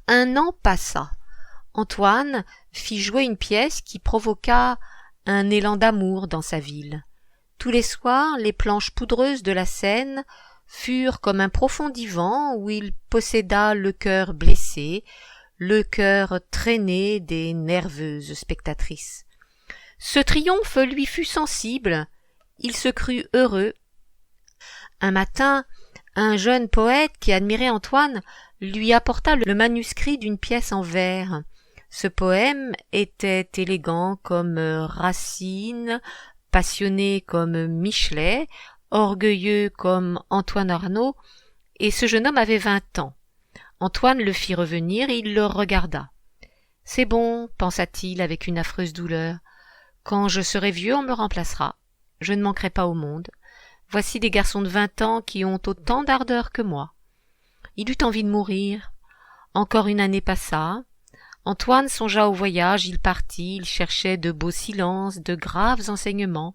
Un an passa. Antoine fit jouer une pièce qui provoqua un élan d'amour dans sa ville. Tous les soirs, les planches poudreuses de la scène furent comme un profond divan où il posséda le cœur blessé, le cœur traîné des nerveuses spectatrices. Ce triomphe lui fut sensible, il se crut heureux. Un matin, un jeune poète qui admirait Antoine lui apporta le manuscrit d'une pièce en vers. Ce poème était élégant comme Racine, passionné comme Michelet, orgueilleux comme Antoine Arnauld, et ce jeune homme avait 20 ans. Antoine le fit revenir et il le regarda. « C'est bon, pensa-t-il avec une affreuse douleur. Quand je serai vieux, on me remplacera. Je ne manquerai pas au monde. Voici des garçons de 20 ans qui ont autant d'ardeur que moi. » Il eut envie de mourir. Encore une année passa. Antoine songea au voyage, il partit, il cherchait de beaux silences, de graves enseignements.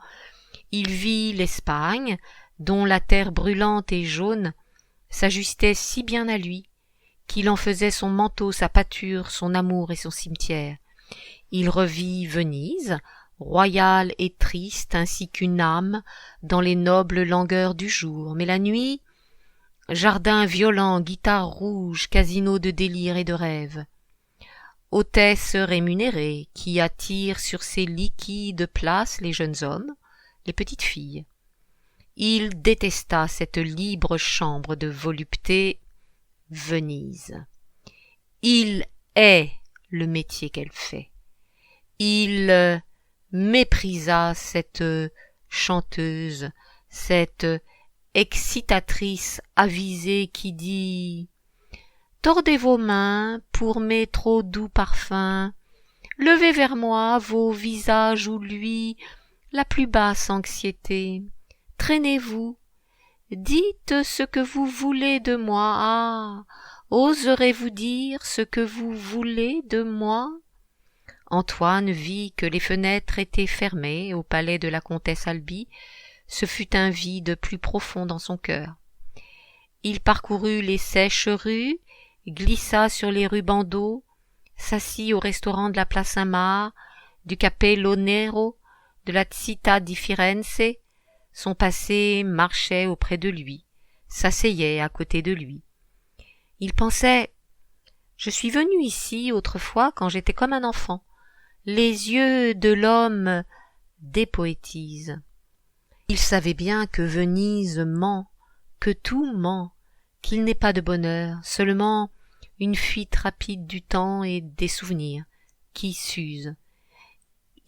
Il vit l'Espagne, dont la terre brûlante et jaune s'ajustait si bien à lui, qu'il en faisait son manteau, sa pâture, son amour et son cimetière. Il revit Venise, royale et triste ainsi qu'une âme, dans les nobles langueurs du jour. Mais la nuit, jardin violent, guitare rouge, casino de délire et de rêve. Hôtesse rémunérée, qui attire sur ses liquides places les jeunes hommes, les petites filles. Il détesta cette libre chambre de volupté, Venise. Il hait le métier qu'elle fait. Il méprisa cette chanteuse, cette excitatrice avisée qui dit « Tordez vos mains pour mes trop doux parfums, levez vers moi vos visages où luit la plus basse anxiété, traînez-vous, dites ce que vous voulez de moi, ah, oserez-vous dire ce que vous voulez de moi ?» Antoine vit que les fenêtres étaient fermées au palais de la comtesse Alby. Ce fut un vide plus profond dans son cœur. Il parcourut les sèches rues, glissa sur les rubans d'eau, s'assit au restaurant de la place Saint-Marc, du Capello Nero, de la Città di Firenze. Son passé marchait auprès de lui, s'asseyait à côté de lui. Il pensait « Je suis venu ici autrefois quand j'étais comme un enfant. Les yeux de l'homme dépoétisent. » Il savait bien que Venise ment, que tout ment, qu'il n'est pas de bonheur, seulement une fuite rapide du temps et des souvenirs qui s'usent.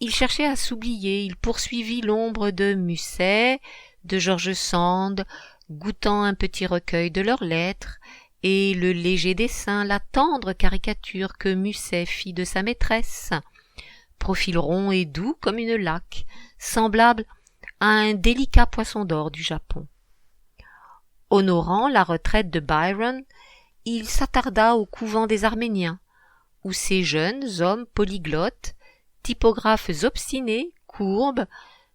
Il cherchait à s'oublier, il poursuivit l'ombre de Musset, de George Sand, goûtant un petit recueil de leurs lettres, et le léger dessin, la tendre caricature que Musset fit de sa maîtresse. Profil rond et doux comme une laque, semblable à un délicat poisson d'or du Japon. Honorant la retraite de Byron, il s'attarda au couvent des Arméniens, où ces jeunes hommes polyglottes, typographes obstinés, courbes,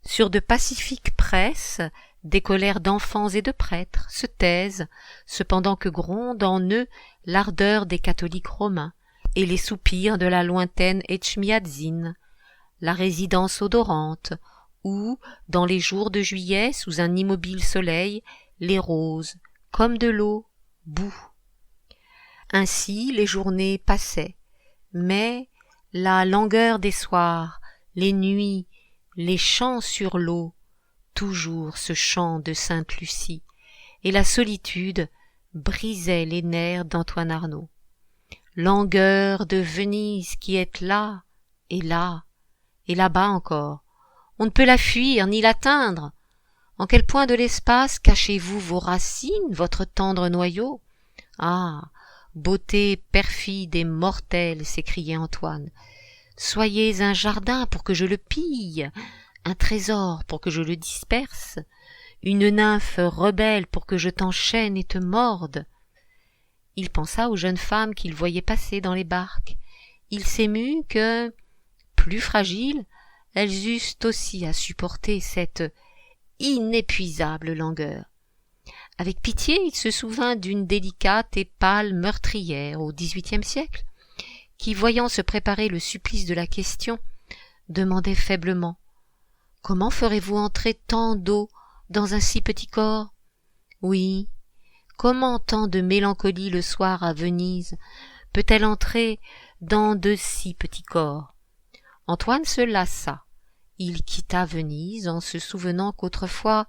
sur de pacifiques presses, des colères d'enfants et de prêtres, se taisent, cependant que gronde en eux l'ardeur des catholiques romains et les soupirs de la lointaine Etchmiadzin, la résidence odorante, où, dans les jours de juillet, sous un immobile soleil, les roses, comme de l'eau, bouent. Ainsi les journées passaient, mais la langueur des soirs, les nuits, les chants sur l'eau, toujours ce chant de Sainte Lucie, et la solitude brisait les nerfs d'Antoine Arnauld. Langueur de Venise qui est là, et là-bas encore. On ne peut la fuir ni l'atteindre. En quel point de l'espace cachez-vous vos racines, votre tendre noyau? Ah, beauté perfide et mortelle, s'écriait Antoine. Soyez un jardin pour que je le pille, un trésor pour que je le disperse, une nymphe rebelle pour que je t'enchaîne et te morde. Il pensa aux jeunes femmes qu'il voyait passer dans les barques. Il s'émut que, plus fragiles, elles eussent aussi à supporter cette inépuisable langueur. Avec pitié, il se souvint d'une délicate et pâle meurtrière au XVIIIe siècle, qui, voyant se préparer le supplice de la question, demandait faiblement « Comment ferez-vous entrer tant d'eau dans un si petit corps ?» Oui, comment tant de mélancolie le soir à Venise peut-elle entrer dans de si petits corps? Antoine se lassa. Il quitta Venise en se souvenant qu'autrefois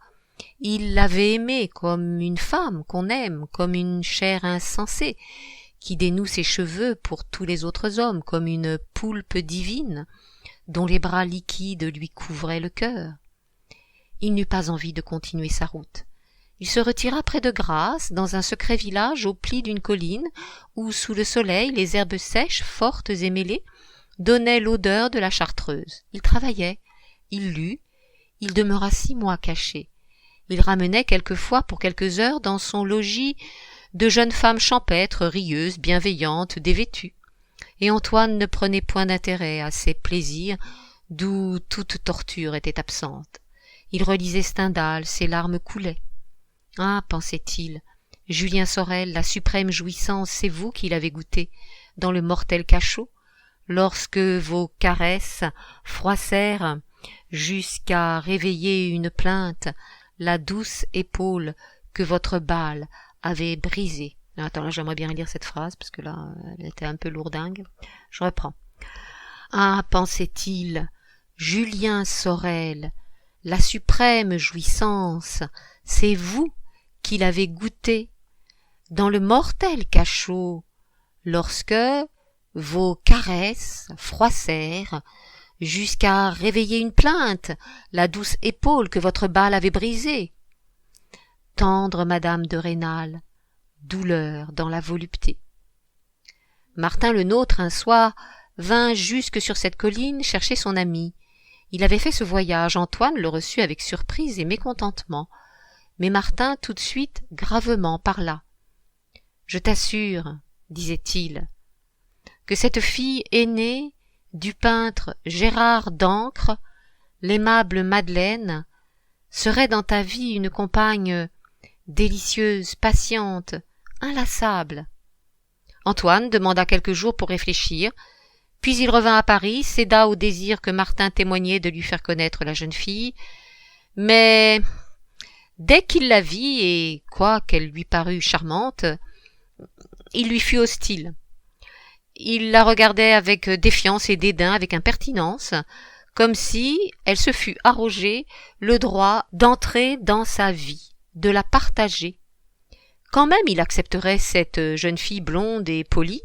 il l'avait aimée comme une femme qu'on aime, comme une chair insensée, qui dénoue ses cheveux pour tous les autres hommes, comme une poulpe divine, dont les bras liquides lui couvraient le cœur. Il n'eut pas envie de continuer sa route. Il se retira près de Grasse, dans un secret village au pli d'une colline, où, sous le soleil, les herbes sèches, fortes et mêlées, donnaient l'odeur de la chartreuse. Il travaillait, il lut, il demeura 6 mois caché. Il ramenait quelquefois pour quelques heures dans son logis de jeunes femmes champêtres, rieuses, bienveillantes, dévêtues. Et Antoine ne prenait point d'intérêt à ces plaisirs d'où toute torture était absente. Il relisait Stendhal, ses larmes coulaient. « Ah, pensait-il, Julien Sorel, la suprême jouissance, c'est vous qui l'avez goûtée, dans le mortel cachot, lorsque vos caresses froissèrent jusqu'à réveiller une plainte la douce épaule que votre balle avait brisée. » Attends, là, j'aimerais bien lire cette phrase, parce que là, elle était un peu lourdingue. Je reprends. « Ah, pensait-il, Julien Sorel, la suprême jouissance, c'est vous qui l'avez goûtée dans le mortel cachot, lorsque vos caresses froissèrent jusqu'à réveiller une plainte la douce épaule que votre balle avait brisée. Tendre Madame de Rênal, douleur dans la volupté. » Martin Lenôtre, un soir, vint jusque sur cette colline chercher son ami. Il avait fait ce voyage. Antoine le reçut avec surprise et mécontentement. Mais Martin, tout de suite, gravement parla. « Je t'assure, disait-il, que cette fille aînée du peintre Gérard d'Ancre, l'aimable Madeleine, serait dans ta vie une compagne délicieuse, patiente, inlassable. » Antoine demanda quelques jours pour réfléchir, puis il revint à Paris, céda au désir que Martin témoignait de lui faire connaître la jeune fille, mais dès qu'il la vit, et quoiqu'elle lui parût charmante, il lui fut hostile. Il la regardait avec défiance et dédain, avec impertinence, comme si elle se fût arrogé le droit d'entrer dans sa vie, de la partager. Quand même il accepterait cette jeune fille blonde et polie,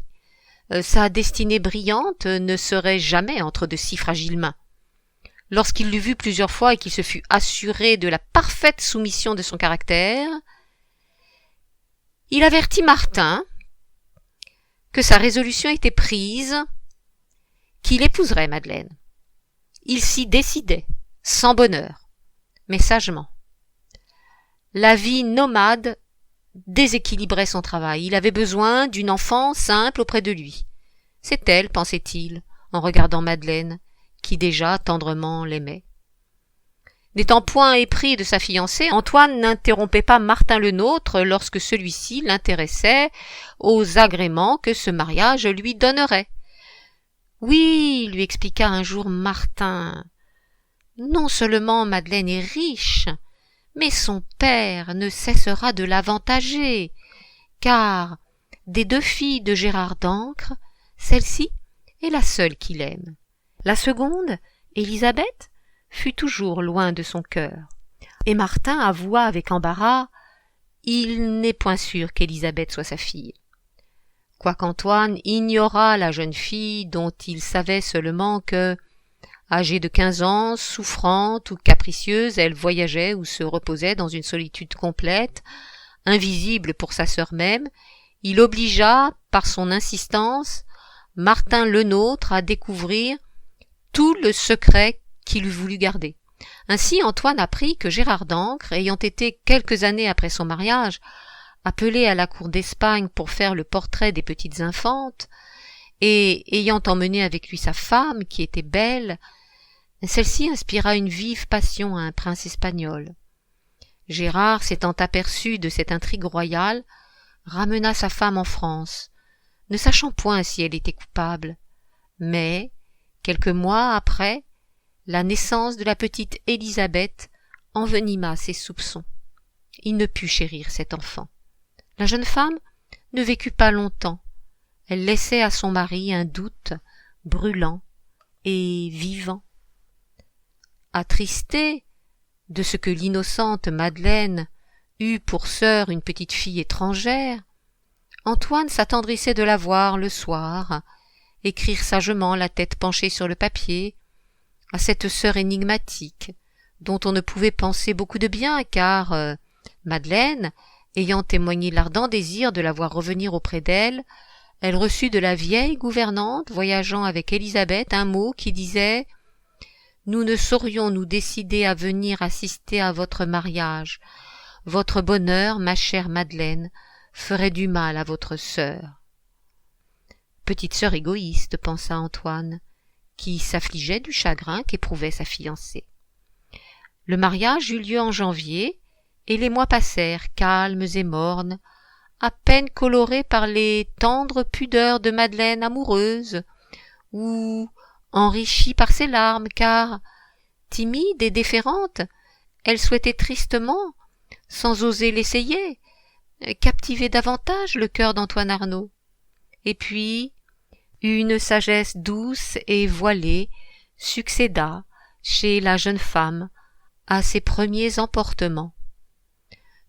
sa destinée brillante ne serait jamais entre de si fragiles mains. Lorsqu'il l'eut vue plusieurs fois et qu'il se fut assuré de la parfaite soumission de son caractère, il avertit Martin que sa résolution était prise, qu'il épouserait Madeleine. Il s'y décidait, sans bonheur, mais sagement. La vie nomade déséquilibrait son travail. Il avait besoin d'une enfant simple auprès de lui. C'est elle, pensait-il, en regardant Madeleine, qui déjà tendrement l'aimait. N'étant point épris de sa fiancée, Antoine n'interrompait pas Martin Lenôtre lorsque celui-ci l'intéressait aux agréments que ce mariage lui donnerait. « Oui, lui expliqua un jour Martin, non seulement Madeleine est riche, mais son père ne cessera de l'avantager, car des 2 filles de Gérard d'Ancre, celle-ci est la seule qu'il aime. La seconde, Élisabeth, fut toujours loin de son cœur. » Et Martin avoua avec embarras « Il n'est point sûr qu'Élisabeth soit sa fille. » Quoiqu'Antoine ignorât la jeune fille dont il savait seulement que, âgée de 15 ans, souffrante ou capricieuse, elle voyageait ou se reposait dans une solitude complète, invisible pour sa sœur même, il obligea, par son insistance, Martin Lenôtre à découvrir tout le secret qu'il eût voulu garder. Ainsi Antoine apprit que Gérard d'Ancre, ayant été quelques années après son mariage appelé à la cour d'Espagne pour faire le portrait des petites infantes, et ayant emmené avec lui sa femme, qui était belle, celle-ci inspira une vive passion à un prince espagnol. Gérard, s'étant aperçu de cette intrigue royale, ramena sa femme en France, ne sachant point si elle était coupable. Mais, quelques mois après, la naissance de la petite Élisabeth envenima ses soupçons. Il ne put chérir cet enfant. La jeune femme ne vécut pas longtemps. Elle laissait à son mari un doute brûlant et vivant. Attristée de ce que l'innocente Madeleine eut pour sœur une petite fille étrangère, Antoine s'attendrissait de la voir le soir, écrire sagement la tête penchée sur le papier, à cette sœur énigmatique, dont on ne pouvait penser beaucoup de bien, car Madeleine, ayant témoigné l'ardent désir de la voir revenir auprès d'elle, elle reçut de la vieille gouvernante voyageant avec Élisabeth un mot qui disait « Nous ne saurions nous décider à venir assister à votre mariage. Votre bonheur, ma chère Madeleine, ferait du mal à votre sœur. » Petite sœur égoïste, pensa Antoine, qui s'affligeait du chagrin qu'éprouvait sa fiancée. Le mariage eut lieu en janvier, et les mois passèrent, calmes et mornes, à peine colorés par les tendres pudeurs de Madeleine amoureuse, ou enrichis par ses larmes, car, timide et déférente, elle souhaitait tristement, sans oser l'essayer, captiver davantage le cœur d'Antoine Arnauld. Et puis, une sagesse douce et voilée succéda chez la jeune femme à ses premiers emportements.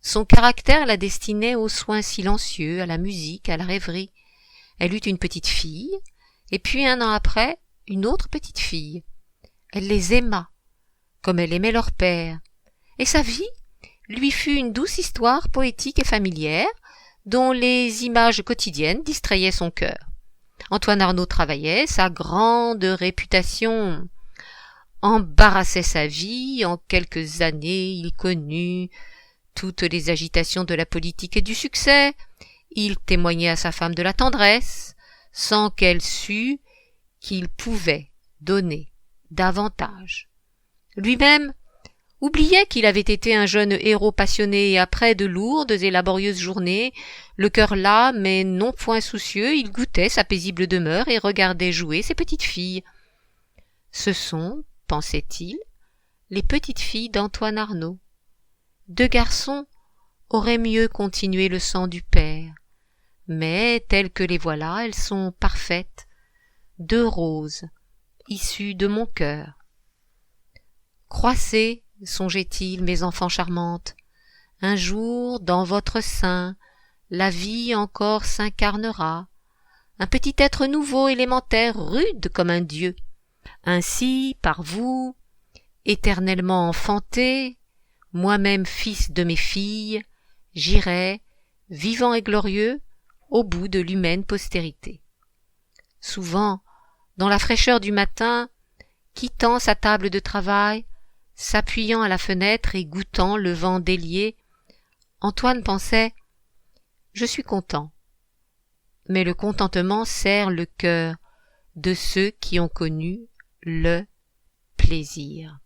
Son caractère la destinait aux soins silencieux, à la musique, à la rêverie. Elle eut une petite fille, et puis 1 an après, une autre petite fille. Elle les aima, comme elle aimait leur père, et sa vie lui fut une douce histoire poétique et familière, dont les images quotidiennes distrayaient son cœur. Antoine Arnauld travaillait, sa grande réputation embarrassait sa vie. En quelques années, il connut toutes les agitations de la politique et du succès. Il témoignait à sa femme de la tendresse, sans qu'elle sût qu'il pouvait donner davantage. Lui-même oubliait qu'il avait été un jeune héros passionné, et après de lourdes et laborieuses journées, le cœur las mais non point soucieux, il goûtait sa paisible demeure et regardait jouer ses petites filles. Ce sont, pensait-il, les petites filles d'Antoine Arnauld. 2 garçons auraient mieux continué le sang du père, mais telles que les voilà, elles sont parfaites, 2 roses, issues de mon cœur. Croissez, songeait-il, mes enfants charmantes, un jour dans votre sein la vie encore s'incarnera, un petit être nouveau, élémentaire, rude comme un dieu. Ainsi, par vous, éternellement enfanté, moi-même fils de mes filles, j'irai, vivant et glorieux, au bout de l'humaine postérité. Souvent, dans la fraîcheur du matin, quittant sa table de travail, s'appuyant à la fenêtre et goûtant le vent délié, Antoine pensait « Je suis content ». Mais le contentement serre le cœur de ceux qui ont connu le plaisir.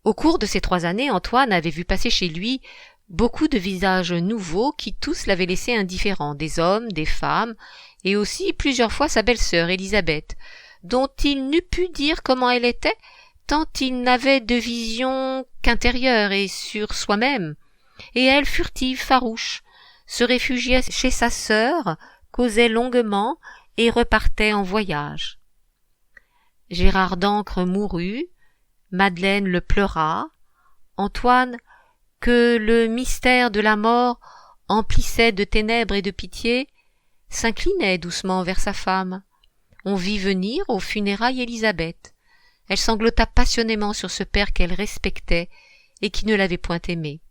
Au cours de ces 3 années, Antoine avait vu passer chez lui beaucoup de visages nouveaux qui tous l'avaient laissé indifférent, des hommes, des femmes, et aussi plusieurs fois sa belle-sœur Élisabeth, dont il n'eût pu dire comment elle était, tant il n'avait de vision qu'intérieure et sur soi-même, et elle, furtive, farouche, se réfugiait chez sa sœur, causait longuement et repartait en voyage. Gérard d'Ancre mourut, Madeleine le pleura, Antoine, que le mystère de la mort emplissait de ténèbres et de pitié, s'inclinait doucement vers sa femme. On vit venir aux funérailles Élisabeth. Elle sanglota passionnément sur ce père qu'elle respectait et qui ne l'avait point aimée.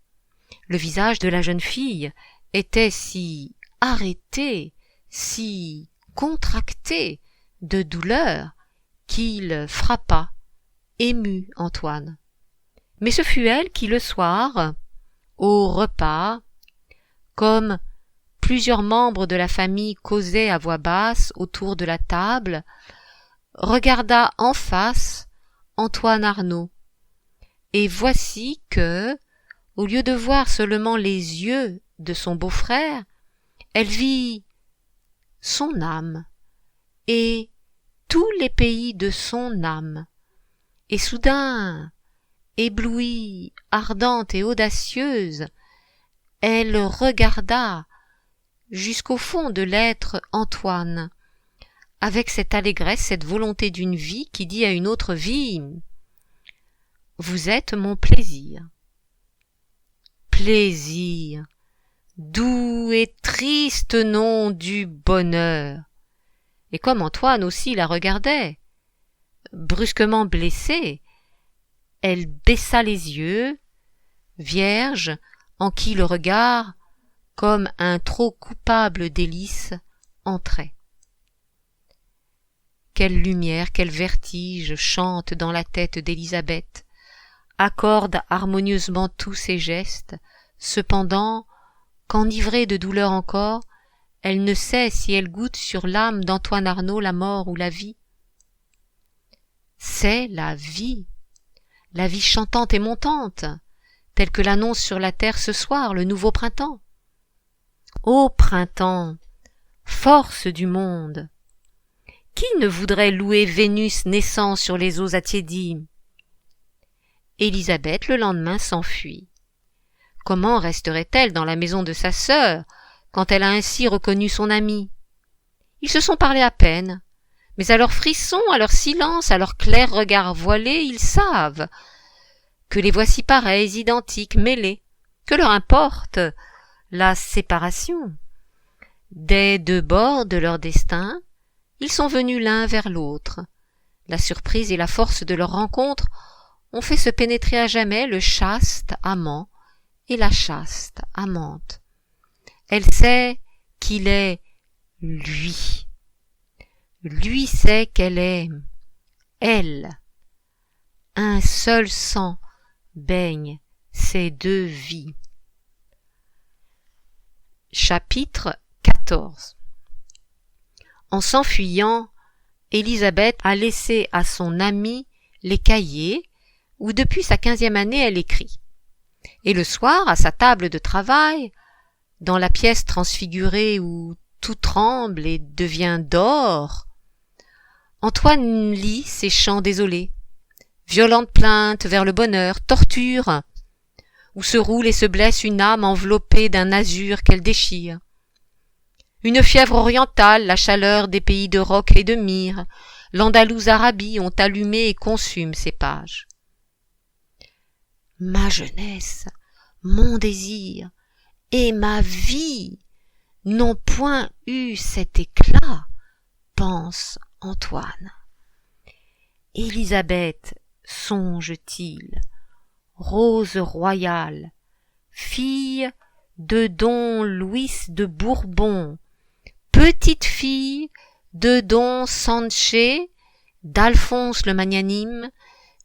Le visage de la jeune fille était si arrêté, si contracté de douleur qu'il frappa, ému Antoine. Mais ce fut elle qui, le soir, au repas, comme plusieurs membres de la famille causaient à voix basse autour de la table, regarda en face Antoine Arnauld. Et voici que, au lieu de voir seulement les yeux de son beau-frère, elle vit son âme et tous les pays de son âme. Et soudain, éblouie, ardente et audacieuse, elle regarda jusqu'au fond de l'être Antoine, avec cette allégresse, cette volonté d'une vie qui dit à une autre vie « Vous êtes mon plaisir ». Plaisir, doux et triste nom du bonheur. Et comme Antoine aussi la regardait, brusquement blessée, elle baissa les yeux, vierge, en qui le regard, comme un trop coupable délice, entrait. Quelle lumière, quel vertige chante dans la tête d'Élisabeth, accorde harmonieusement tous ses gestes, cependant, qu'enivrée de douleur encore, elle ne sait si elle goûte sur l'âme d'Antoine Arnauld la mort ou la vie. C'est la vie chantante et montante, telle que l'annonce sur la terre ce soir le nouveau printemps. Ô printemps, force du monde! Qui ne voudrait louer Vénus naissant sur les eaux attiédies? Élisabeth le lendemain s'enfuit. Comment resterait-elle dans la maison de sa sœur quand elle a ainsi reconnu son amie? Ils se sont parlé à peine, mais à leur frisson, à leur silence, à leur clair regard voilé, ils savent que les voici pareils, identiques, mêlés. Que leur importe la séparation? Des deux bords de leur destin, ils sont venus l'un vers l'autre. La surprise et la force de leur rencontre ont fait se pénétrer à jamais le chaste amant et la chaste amante. Elle sait qu'il est lui. Lui sait qu'elle est elle. Un seul sang baigne ces deux vies. Chapitre 14. En s'enfuyant, Élisabeth a laissé à son amie les cahiers où depuis sa 15e année elle écrit. Et le soir, à sa table de travail, dans la pièce transfigurée où tout tremble et devient d'or, Antoine lit ses chants désolés, violentes plaintes vers le bonheur, torture, où se roule et se blesse une âme enveloppée d'un azur qu'elle déchire. Une fièvre orientale, la chaleur des pays de roc et de myrrhe, l'Andalouse Arabie ont allumé et consument ces pages. Ma jeunesse, mon désir et ma vie n'ont point eu cet éclat, pense Antoine. Élisabeth, songe-t-il, rose royale, fille de don Louis de Bourbon, petite fille de don Sanché, d'Alphonse le magnanime,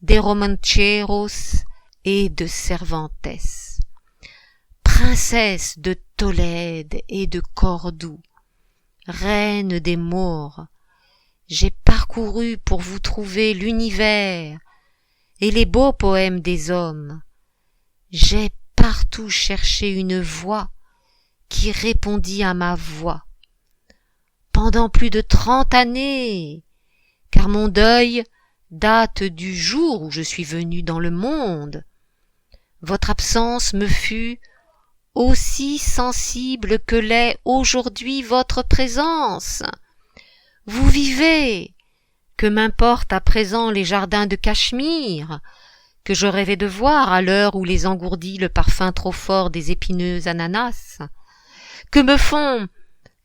des Romancheros et de Cervantes, princesse de Tolède et de Cordoue, reine des Maures, j'ai parcouru pour vous trouver l'univers et les beaux poèmes des hommes. J'ai partout cherché une voix qui répondit à ma voix. Pendant plus de 30 années, car mon deuil date du jour où je suis venu dans le monde, votre absence me fut aussi sensible que l'est aujourd'hui votre présence. Vous vivez, que m'importent à présent les jardins de Cachemire, que je rêvais de voir à l'heure où les engourdit le parfum trop fort des épineux ananas, que me font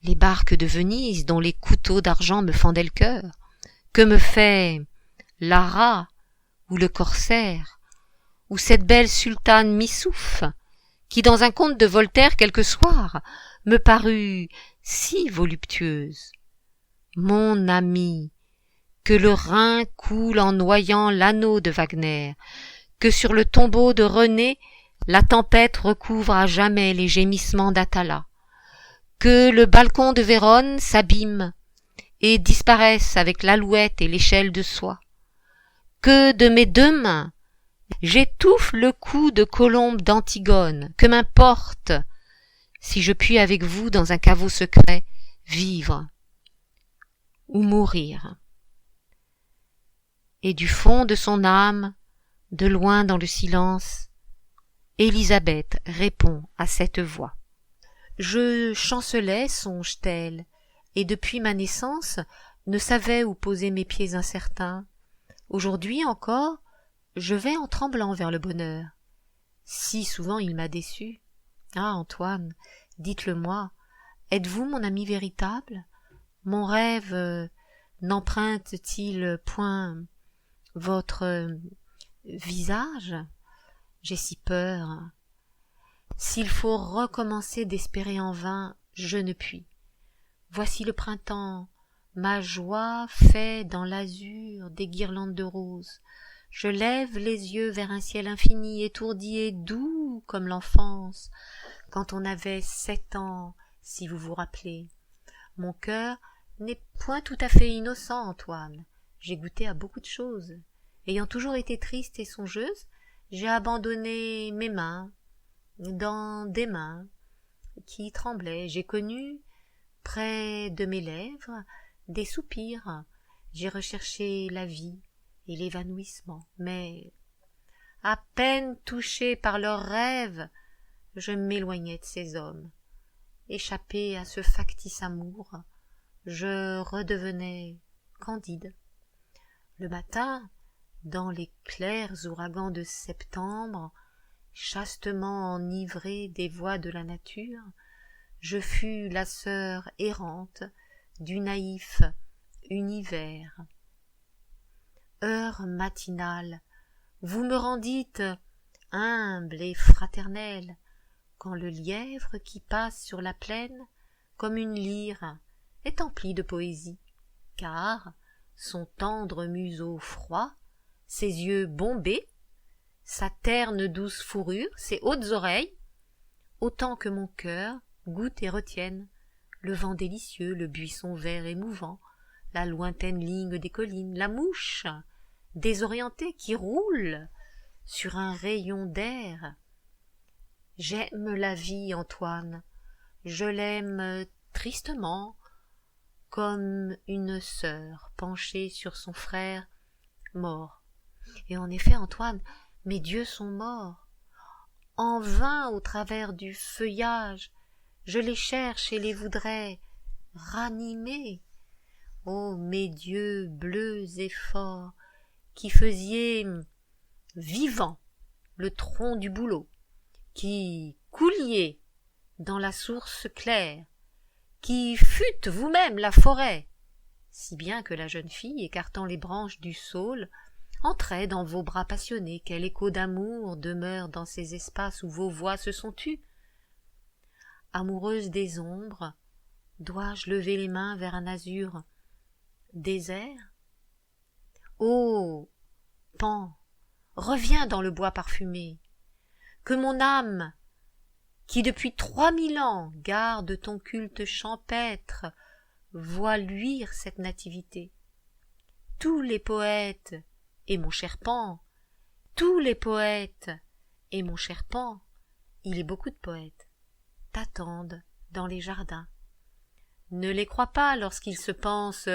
les barques de Venise dont les couteaux d'argent me fendaient le cœur, que me fait Lara ou le corsaire, ou cette belle sultane Missouf, qui dans un conte de Voltaire quelque soir me parut si voluptueuse. Mon ami, que le Rhin coule en noyant l'anneau de Wagner, que sur le tombeau de René la tempête recouvre à jamais les gémissements d'Atala, que le balcon de Vérone s'abîme et disparaisse avec l'alouette et l'échelle de soie, que de mes deux mains J'étouffe le cou de Colombe d'Antigone, que m'importe si je puis avec vous dans un caveau secret vivre ou mourir. Et du fond de son âme, de loin dans le silence, Élisabeth répond à cette voix. Je chancelais, songe-t-elle, et depuis ma naissance ne savais où poser mes pieds incertains. Aujourd'hui encore, je vais en tremblant vers le bonheur. Si souvent il m'a déçu. Ah, Antoine, dites-le-moi, êtes-vous mon ami véritable? Mon rêve n'emprunte-t-il point votre visage? J'ai si peur. S'il faut recommencer d'espérer en vain, je ne puis. Voici le printemps, ma joie fait dans l'azur des guirlandes de roses. Je lève les yeux vers un ciel infini, étourdi et doux comme l'enfance, quand on avait 7 ans, si vous vous rappelez. Mon cœur n'est point tout à fait innocent, Antoine. J'ai goûté à beaucoup de choses. Ayant toujours été triste et songeuse, j'ai abandonné mes mains dans des mains qui tremblaient. J'ai connu, près de mes lèvres, des soupirs. J'ai recherché la vie et l'évanouissement, mais à peine touché par leurs rêves, je m'éloignais de ces hommes. Échappé à ce factice amour, je redevenais candide. Le matin, dans les clairs ouragans de septembre, chastement enivré des voix de la nature, je fus la sœur errante du naïf univers. Heure matinale, vous me rendîtes humble et fraternelle, quand le lièvre qui passe sur la plaine comme une lyre est empli de poésie, car son tendre museau froid, ses yeux bombés, sa terne douce fourrure, ses hautes oreilles, autant que mon cœur goûte et retienne le vent délicieux, le buisson vert et mouvant, la lointaine ligne des collines, la mouche désorientée qui roule sur un rayon d'air. J'aime la vie, Antoine, je l'aime tristement, comme une sœur penchée sur son frère mort. Et en effet, Antoine, mes dieux sont morts. En vain, au travers du feuillage, je les cherche et les voudrais ranimer. Ô mes dieux bleus et forts, qui faisiez vivant le tronc du bouleau, qui couliez dans la source claire, qui fûtes vous-même la forêt, si bien que la jeune fille, écartant les branches du saule, entrait dans vos bras passionnés. Quel écho d'amour demeure dans ces espaces où vos voix se sont tues? Amoureuse des ombres, dois-je lever les mains vers un azur désert? Ô Pan, reviens dans le bois parfumé, que mon âme, qui depuis 3000 ans garde ton culte champêtre, voit luire cette nativité. Tous les poètes, et mon cher Pan, tous les poètes, et mon cher Pan, il est beaucoup de poètes, t'attendent dans les jardins. Ne les crois pas lorsqu'ils se pensent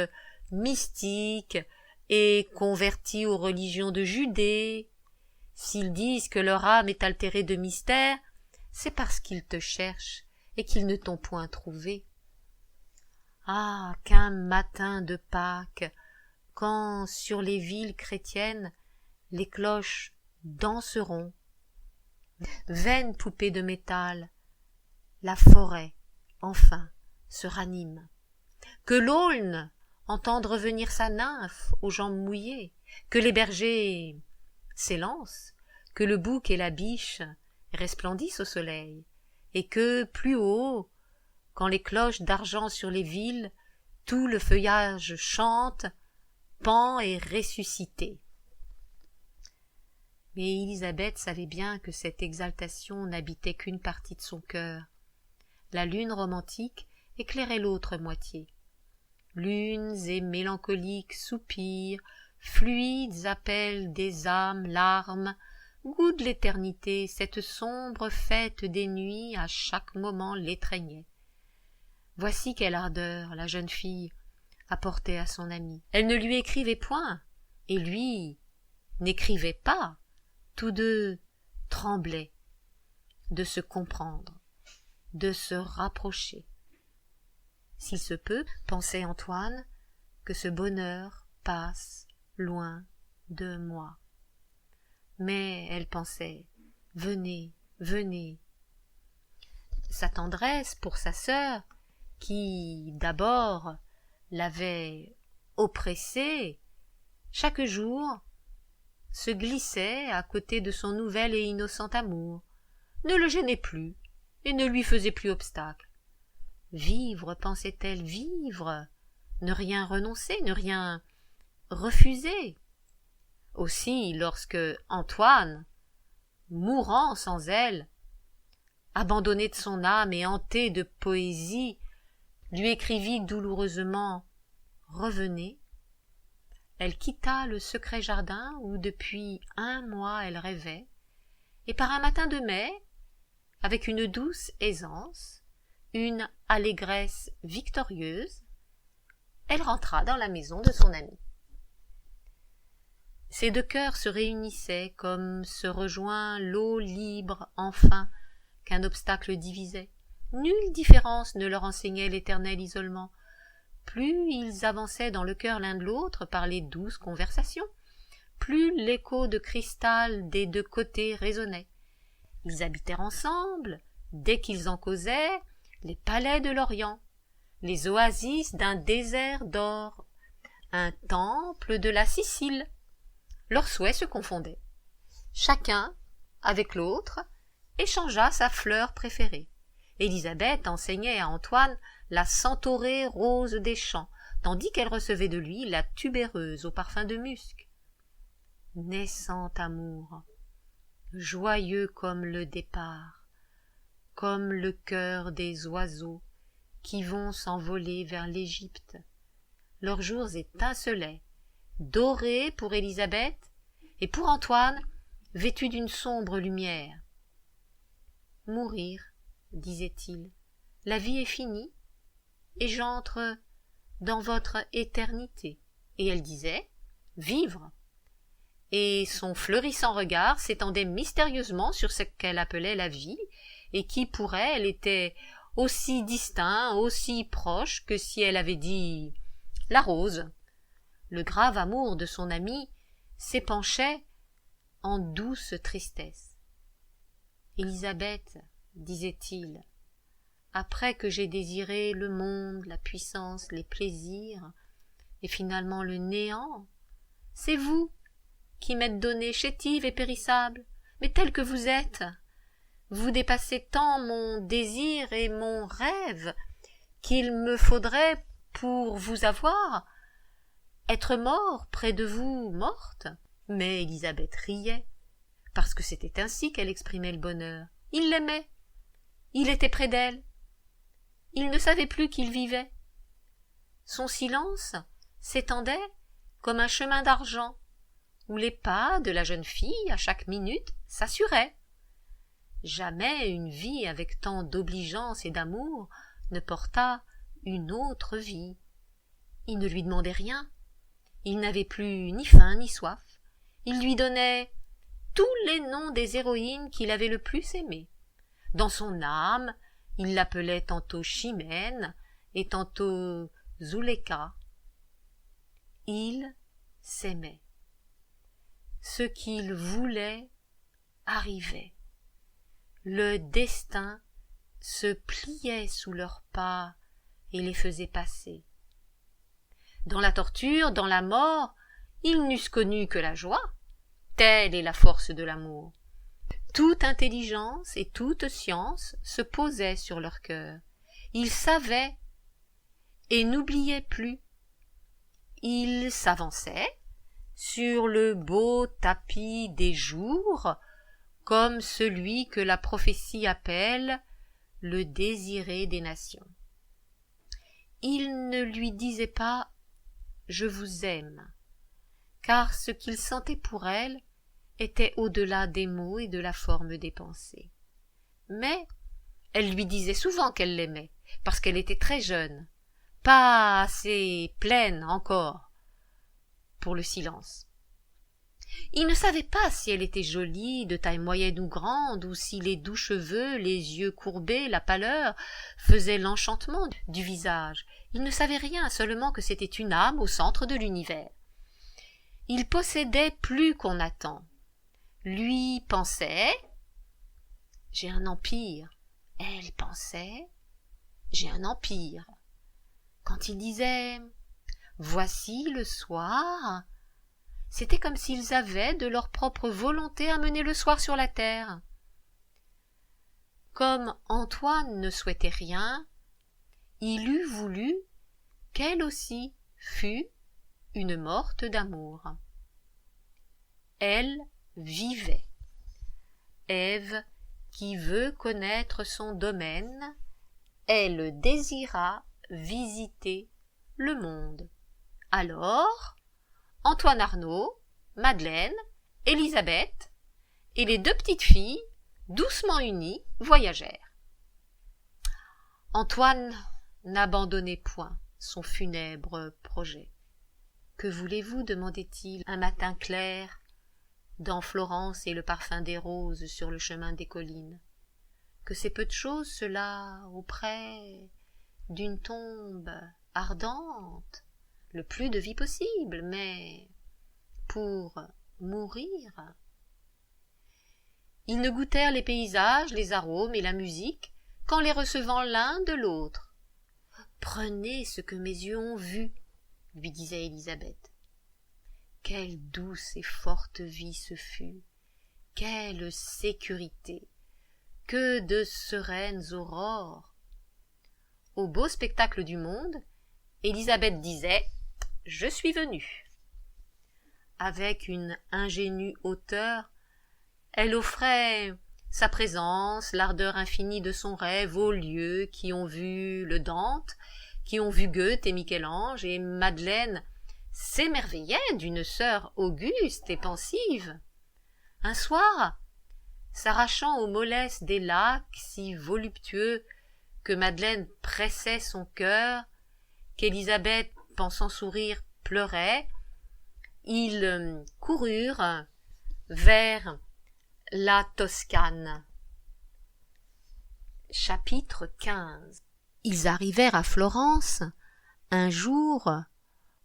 mystiques et convertis aux religions de Judée. S'ils disent que leur âme est altérée de mystère, c'est parce qu'ils te cherchent et qu'ils ne t'ont point trouvé. Ah, qu'un matin de Pâques, quand sur les villes chrétiennes les cloches danseront, vaines poupées de métal, la forêt, enfin, se ranime. Que l'aulne entende revenir sa nymphe aux jambes mouillées, que les bergers s'élancent, que le bouc et la biche resplendissent au soleil, et que, plus haut, quand les cloches d'argent sur les villes, tout le feuillage chante, Pan est ressuscité. Mais Élisabeth savait bien que cette exaltation n'habitait qu'une partie de son cœur. La lune romantique éclairait l'autre moitié. Lunes et mélancoliques soupirs, fluides appels des âmes, larmes, goût de l'éternité, cette sombre fête des nuits à chaque moment l'étreignait. Voici quelle ardeur la jeune fille apportait à son amie. Elle ne lui écrivait point, et lui n'écrivait pas. Tous deux tremblaient de se comprendre, de se rapprocher. S'il se peut, pensait Antoine, que ce bonheur passe loin de moi. Mais elle pensait « Venez, venez ». Sa tendresse pour sa sœur, qui d'abord l'avait oppressée, chaque jour se glissait à côté de son nouvel et innocent amour, ne le gênait plus et ne lui faisait plus obstacle. Vivre, pensait-elle, vivre, ne rien renoncer, ne rien refuser. Aussi, lorsque Antoine, mourant sans elle, abandonné de son âme et hanté de poésie, lui écrivit douloureusement « Revenez », elle quitta le secret jardin où depuis 1 mois elle rêvait, et par un matin de mai, avec une douce aisance, une allégresse victorieuse, elle rentra dans la maison de son amie. Ces deux cœurs se réunissaient comme se rejoint l'eau libre enfin qu'un obstacle divisait. Nulle différence ne leur enseignait l'éternel isolement. Plus ils avançaient dans le cœur l'un de l'autre par les douces conversations, plus l'écho de cristal des deux côtés résonnait. Ils habitèrent ensemble, dès qu'ils en causaient, les palais de l'Orient, les oasis d'un désert d'or, un temple de la Sicile. Leurs souhaits se confondaient. Chacun, avec l'autre, échangea sa fleur préférée. Élisabeth enseignait à Antoine la centaurée rose des champs, tandis qu'elle recevait de lui la tubéreuse au parfum de musc. Naissant amour, joyeux comme le départ, comme le cœur des oiseaux qui vont s'envoler vers l'Égypte. Leurs jours étincelaient, dorés pour Élisabeth, et pour Antoine, vêtus d'une sombre lumière. « Mourir, disait-il, la vie est finie, et j'entre dans votre éternité. » Et elle disait « Vivre !» Et son fleurissant regard s'étendait mystérieusement sur ce qu'elle appelait la vie, et qui pour elle était aussi distinct, aussi proche que si elle avait dit « la rose ». Le grave amour de son amie s'épanchait en douce tristesse. « Élisabeth, disait-il, après que j'ai désiré le monde, la puissance, les plaisirs, et finalement le néant, c'est vous qui m'êtes donnée chétive et périssable, mais telle que vous êtes. Vous dépassez tant mon désir et mon rêve qu'il me faudrait, pour vous avoir, être mort près de vous, morte. » Mais Élisabeth riait, parce que c'était ainsi qu'elle exprimait le bonheur. Il l'aimait, il était près d'elle, il ne savait plus qu'il vivait. Son silence s'étendait comme un chemin d'argent, où les pas de la jeune fille, à chaque minute, s'assuraient. Jamais une vie avec tant d'obligeance et d'amour ne porta une autre vie. Il ne lui demandait rien, il n'avait plus ni faim ni soif, il lui donnait tous les noms des héroïnes qu'il avait le plus aimées. Dans son âme, il l'appelait tantôt Chimène et tantôt Zuléka. Il s'aimait. Ce qu'il voulait arrivait. Le destin se pliait sous leurs pas et les faisait passer. Dans la torture, dans la mort, ils n'eussent connu que la joie. Telle est la force de l'amour. Toute intelligence et toute science se posaient sur leur cœur. Ils savaient et n'oubliaient plus. Ils s'avançaient sur le beau tapis des jours, comme celui que la prophétie appelle le désiré des nations. Ils ne lui disaient pas « je vous aime », car ce qu'ils sentaient pour elle était au-delà des mots et de la forme des pensées. Mais elle lui disait souvent qu'elle l'aimait, parce qu'elle était très jeune, pas assez pleine encore pour le silence. Il ne savait pas si elle était jolie, de taille moyenne ou grande, ou si les doux cheveux, les yeux courbés, la pâleur faisaient l'enchantement du visage. Il ne savait rien, seulement que c'était une âme au centre de l'univers. Il possédait plus qu'on attend. Lui pensait « J'ai un empire ». Elle pensait « J'ai un empire ». Quand il disait « Voici le soir », c'était comme s'ils avaient de leur propre volonté amené le soir sur la terre. Comme Antoine ne souhaitait rien, il eût voulu qu'elle aussi fût une morte d'amour. Elle vivait. Ève, qui veut connaître son domaine, elle désira visiter le monde. Alors, Antoine Arnaud, Madeleine, Élisabeth et les deux petites filles, doucement unies, voyagèrent. Antoine n'abandonnait point son funèbre projet. « Que voulez-vous » demandait-il un matin clair, dans Florence et le parfum des roses sur le chemin des collines. Que c'est peu de chose cela auprès d'une tombe ardente, le plus de vie possible, mais pour mourir. Ils ne goûtèrent les paysages, les arômes et la musique qu'en les recevant l'un de l'autre. « Prenez ce que mes yeux ont vu, » lui disait Élisabeth. Quelle douce et forte vie ce fut, quelle sécurité, que de sereines aurores. Au beau spectacle du monde, Élisabeth disait « Je suis venue ». Avec une ingénue hauteur, elle offrait sa présence, l'ardeur infinie de son rêve aux lieux qui ont vu le Dante, qui ont vu Goethe et Michel-Ange, et Madeleine s'émerveillait d'une sœur auguste et pensive. Un soir, s'arrachant aux mollesses des lacs si voluptueux que Madeleine pressait son cœur, qu'Élisabeth, pensant sourire, pleurait, ils coururent vers la Toscane. Chapitre 15. Ils arrivèrent à Florence un jour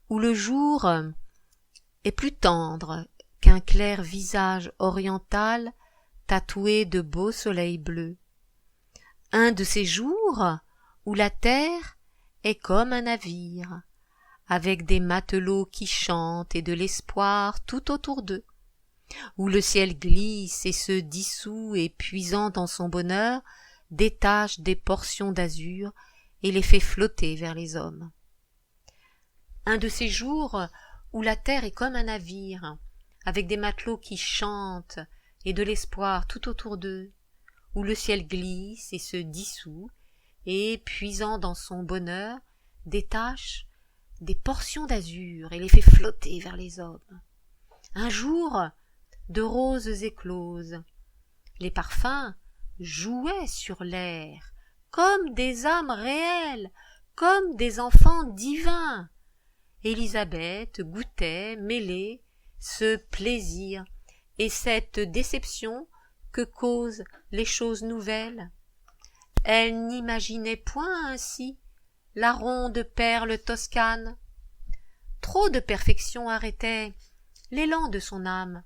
où le jour est plus tendre qu'un clair visage oriental tatoué de beaux soleils bleus. Un de ces jours où la terre est comme un navire, avec des matelots qui chantent et de l'espoir tout autour d'eux, où le ciel glisse et se dissout et puisant dans son bonheur, détache des portions d'azur et les fait flotter vers les hommes. Un de ces jours où la terre est comme un navire, avec des matelots qui chantent et de l'espoir tout autour d'eux, où le ciel glisse et se dissout, et, puisant dans son bonheur, détache des portions d'azur et les fait flotter vers les hommes. Un jour de roses écloses, les parfums jouaient sur l'air, comme des âmes réelles, comme des enfants divins. Élisabeth goûtait, mêlée, ce plaisir et cette déception que causent les choses nouvelles. Elle n'imaginait point ainsi la ronde perle toscane. Trop de perfection arrêtait l'élan de son âme.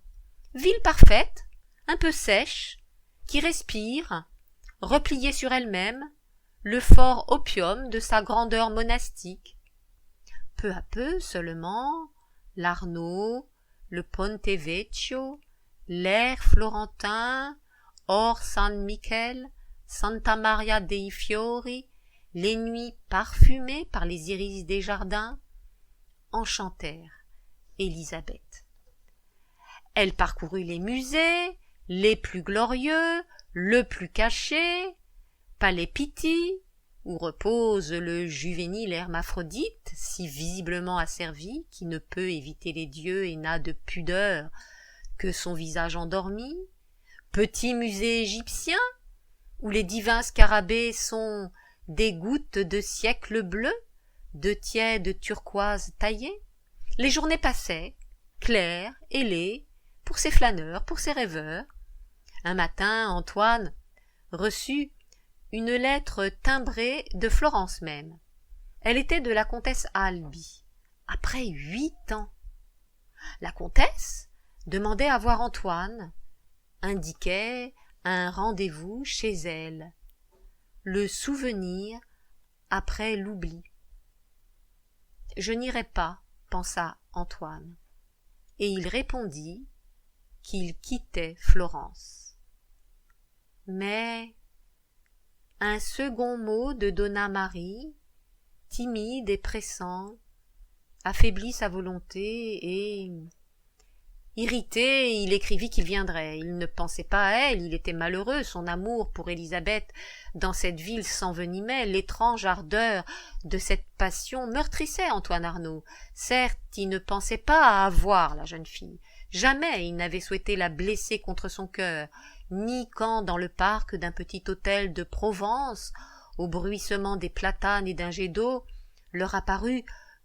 Ville parfaite, un peu sèche, qui respire, repliée sur elle-même, le fort opium de sa grandeur monastique. Peu à peu seulement, l'Arno, le Ponte Vecchio, l'air florentin, Or San Michel, Santa Maria dei Fiori, les nuits parfumées par les iris des jardins, enchantèrent Élisabeth. Elle parcourut les musées, les plus glorieux, le plus caché, Palais Pitti, où repose le juvénile hermaphrodite, si visiblement asservi, qui ne peut éviter les dieux et n'a de pudeur que son visage endormi, petit musée égyptien, où les divins scarabées sont des gouttes de siècles bleus, de tièdes turquoises taillées. Les journées passaient, claires, ailées, pour ces flâneurs, pour ces rêveurs. Un matin, Antoine reçut une lettre timbrée de Florence même. Elle était de la comtesse Alby, après 8 ans. La comtesse demandait à voir Antoine, indiquait un rendez-vous chez elle. Le souvenir après l'oubli. « Je n'irai pas, » pensa Antoine, et il répondit qu'il quittait Florence. Mais un second mot de Donna Marie, timide et pressant, affaiblit sa volonté et, irrité, il écrivit qu'il viendrait. Il ne pensait pas à elle, il était malheureux, son amour pour Élisabeth dans cette ville s'envenimait, l'étrange ardeur de cette passion meurtrissait Antoine Arnauld. Certes, il ne pensait pas à avoir la jeune fille, jamais il n'avait souhaité la blesser contre son cœur, ni quand, dans le parc d'un petit hôtel de Provence, au bruissement des platanes et d'un jet d'eau, leur apparut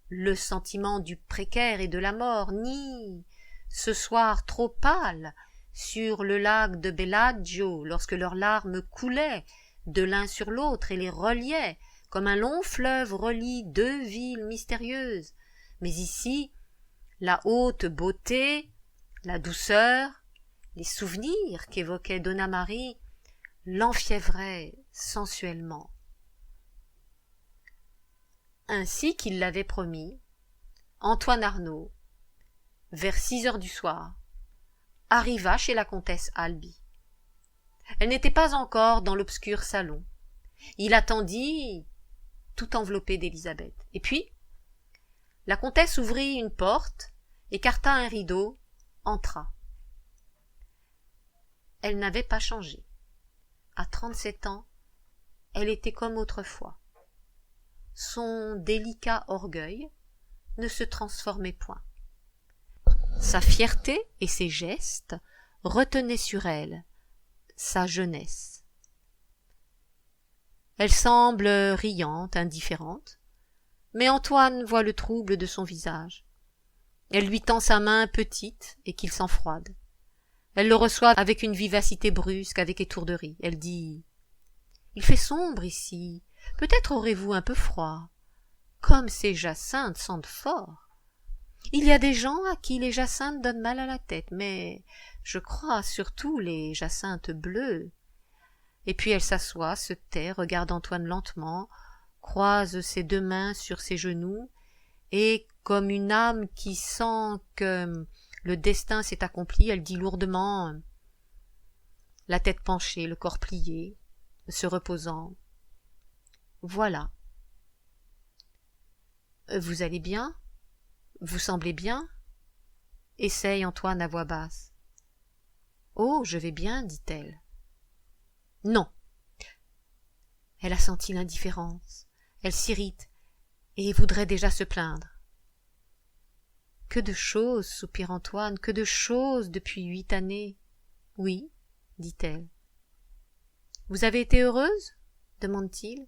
le sentiment du précaire et de la mort, ni ce soir trop pâle, sur le lac de Bellagio, lorsque leurs larmes coulaient de l'un sur l'autre et les reliaient, comme un long fleuve relie 2 villes mystérieuses. Mais ici, la haute beauté, la douceur, les souvenirs qu'évoquait Donna Marie l'enfiévraient sensuellement. Ainsi qu'il l'avait promis, Antoine Arnauld, vers 6 heures du soir, arriva chez la comtesse Alby. Elle n'était pas encore dans l'obscur salon. Il attendit, tout enveloppé d'Élisabeth. Et puis, la comtesse ouvrit une porte, écarta un rideau, entra. Elle n'avait pas changé. À 37 ans, elle était comme autrefois. Son délicat orgueil ne se transformait point. Sa fierté et ses gestes retenaient sur elle sa jeunesse. Elle semble riante, indifférente, mais Antoine voit le trouble de son visage. Elle lui tend sa main petite et qu'il sent froide. Elle le reçoit avec une vivacité brusque, avec étourderie. Elle dit « Il fait sombre ici, peut-être aurez-vous un peu froid. Comme ces jacinthes sentent fort. Il y a des gens à qui les jacinthes donnent mal à la tête, mais je crois surtout les jacinthes bleues. » Et puis elle s'assoit, se tait, regarde Antoine lentement, croise ses 2 mains sur ses genoux, et comme une âme qui sent que le destin s'est accompli, elle dit lourdement, la tête penchée, le corps plié, se reposant, « Voilà. Vous allez bien? Vous semblez bien ?» essaye Antoine à voix basse. « Oh, je vais bien, dit-elle. » Non. Elle a senti l'indifférence, elle s'irrite et voudrait déjà se plaindre. « Que de choses, soupire Antoine, que de choses depuis 8 années. »« Oui, dit-elle. »« Vous avez été heureuse ?» demande-t-il.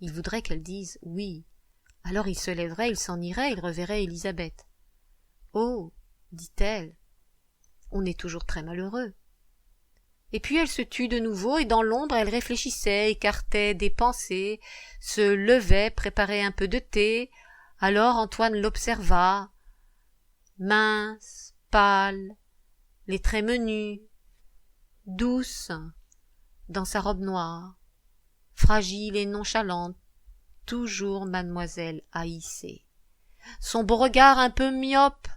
Il voudrait qu'elle dise « oui ». Alors il se lèverait, il s'en irait, il reverrait Élisabeth. « Oh, dit-elle, on est toujours très malheureux. » Et puis elle se tut de nouveau, et dans l'ombre elle réfléchissait, écartait des pensées, se levait, préparait un peu de thé. Alors Antoine l'observa, mince, pâle, les traits menus, douce, dans sa robe noire, fragile et nonchalante, toujours mademoiselle haïssée. Son beau regard un peu myope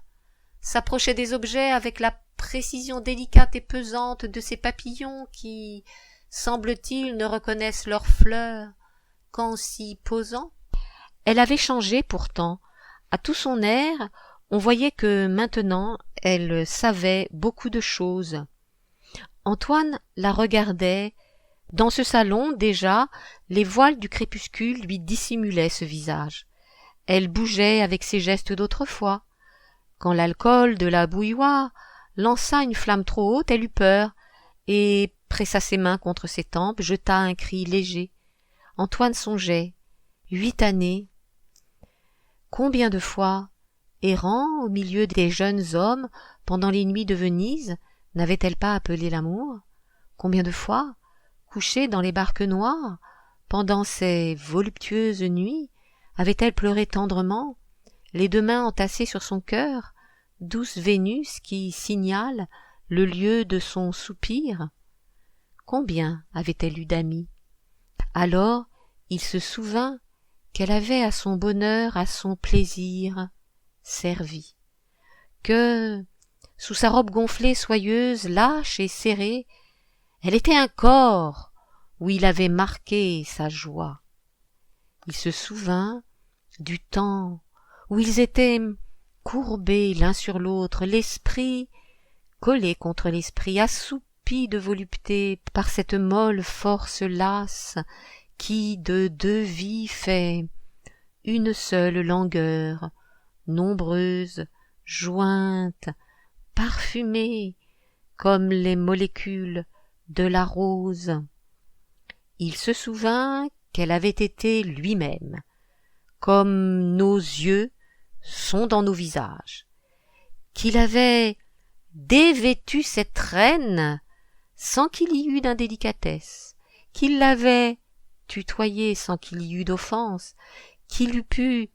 s'approchait des objets avec la précision délicate et pesante de ces papillons qui, semble-t-il, ne reconnaissent leurs fleurs qu'en s'y posant. Elle avait changé pourtant. À tout son air, on voyait que maintenant elle savait beaucoup de choses. Antoine la regardait. Dans ce salon, déjà, les voiles du crépuscule lui dissimulaient ce visage. Elle bougeait avec ses gestes d'autrefois. Quand l'alcool de la bouilloire lança une flamme trop haute, elle eut peur, et pressa ses mains contre ses tempes, jeta un cri léger. Antoine songeait. 8 années. Combien de fois, errant au milieu des jeunes hommes, pendant les nuits de Venise, n'avait-elle pas appelé l'amour? Combien de fois, couchée dans les barques noires, pendant ces voluptueuses nuits, avait-elle pleuré tendrement, les 2 mains entassées sur son cœur, douce Vénus qui signale le lieu de son soupir? Combien avait-elle eu d'amis? Alors il se souvint qu'elle avait à son bonheur, à son plaisir, servi, que, sous sa robe gonflée, soyeuse, lâche et serrée, elle était un corps où il avait marqué sa joie. Il se souvint du temps où ils étaient courbés l'un sur l'autre, l'esprit collé contre l'esprit, assoupi de volupté par cette molle force lasse qui de 2 vies fait une seule langueur, nombreuse, jointe, parfumée, comme les molécules de la rose. Il se souvint qu'elle avait été lui-même, comme nos yeux sont dans nos visages, qu'il avait dévêtu cette reine sans qu'il y eût d'indélicatesse, qu'il l'avait tutoyée sans qu'il y eût d'offense, qu'il eût pu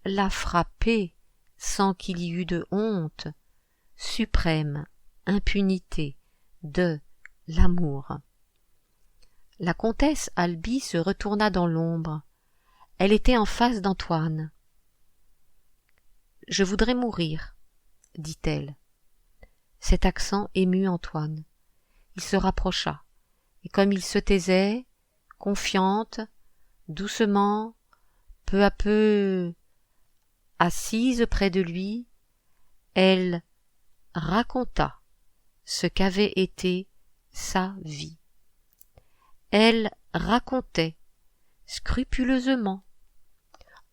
la frapper sans qu'il y eût de honte, suprême impunité de l'amour. La comtesse Alby se retourna dans l'ombre. Elle était en face d'Antoine. « Je voudrais mourir, dit-elle. » Cet accent émut Antoine. Il se rapprocha, et comme il se taisait, confiante, doucement, peu à peu, assise près de lui, elle raconta ce qu'avait été sa vie. Elle racontait scrupuleusement,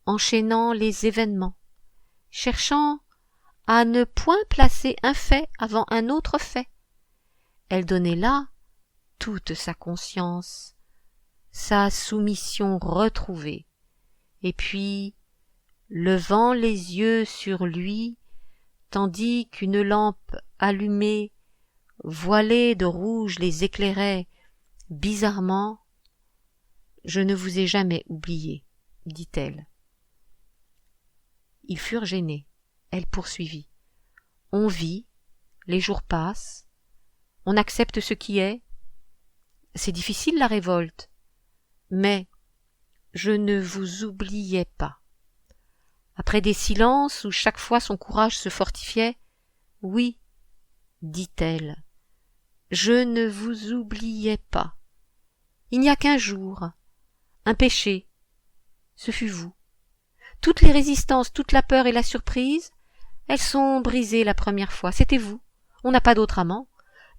enchaînant les événements, cherchant à ne point placer un fait avant un autre fait. Elle donnait là toute sa conscience, sa soumission retrouvée, et puis, levant les yeux sur lui, tandis qu'une lampe allumée, voilée de rouge, les éclairait bizarrement, « Je ne vous ai jamais oublié, » dit-elle. Ils furent gênés. Elle poursuivit. « On vit, les jours passent, on accepte ce qui est. C'est difficile la révolte, mais je ne vous oubliais pas. » Après des silences où chaque fois son courage se fortifiait, « Oui, dit-elle, je ne vous oubliais pas. Il n'y a qu'un jour, un péché, ce fut vous. Toutes les résistances, toute la peur et la surprise, elles sont brisées la première fois, c'était vous. On n'a pas d'autre amant.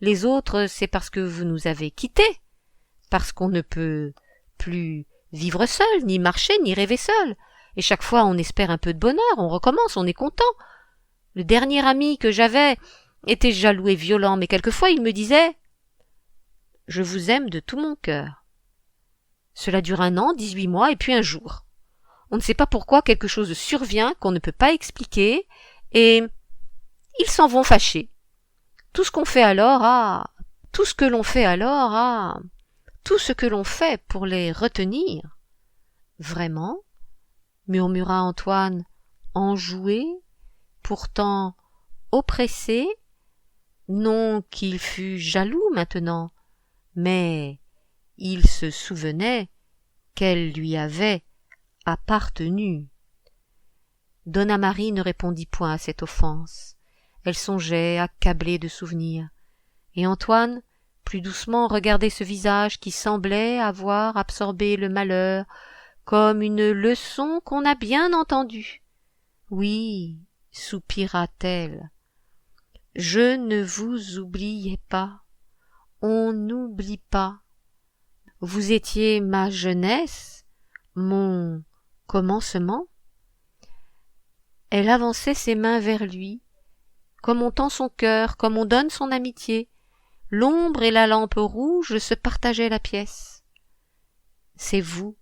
Les autres, c'est parce que vous nous avez quittés, parce qu'on ne peut plus vivre seul, ni marcher, ni rêver seul. Et chaque fois, on espère un peu de bonheur, on recommence, on est content. Le dernier ami que j'avais était jaloux et violent, mais quelquefois il me disait « Je vous aime de tout mon cœur. » Cela dure 1 an, 18 mois, et puis un jour. On ne sait pas pourquoi quelque chose survient qu'on ne peut pas expliquer, et ils s'en vont fâchés. Tout ce qu'on fait alors, tout ce que l'on fait alors, tout ce que l'on fait pour les retenir. Vraiment, murmura Antoine, enjoué, pourtant oppressé, non qu'il fût jaloux maintenant, mais il se souvenait qu'elle lui avait appartenu. Donna Marie ne répondit point à cette offense. Elle songeait, accablée de souvenirs. Et Antoine, plus doucement, regardait ce visage qui semblait avoir absorbé le malheur, comme une leçon qu'on a bien entendue. Oui, soupira-t-elle, je ne vous oubliais pas. On n'oublie pas. Vous étiez ma jeunesse, mon commencement. Elle avançait ses mains vers lui, comme on tend son cœur, comme on donne son amitié. L'ombre et la lampe rouge se partageaient la pièce. « C'est vous,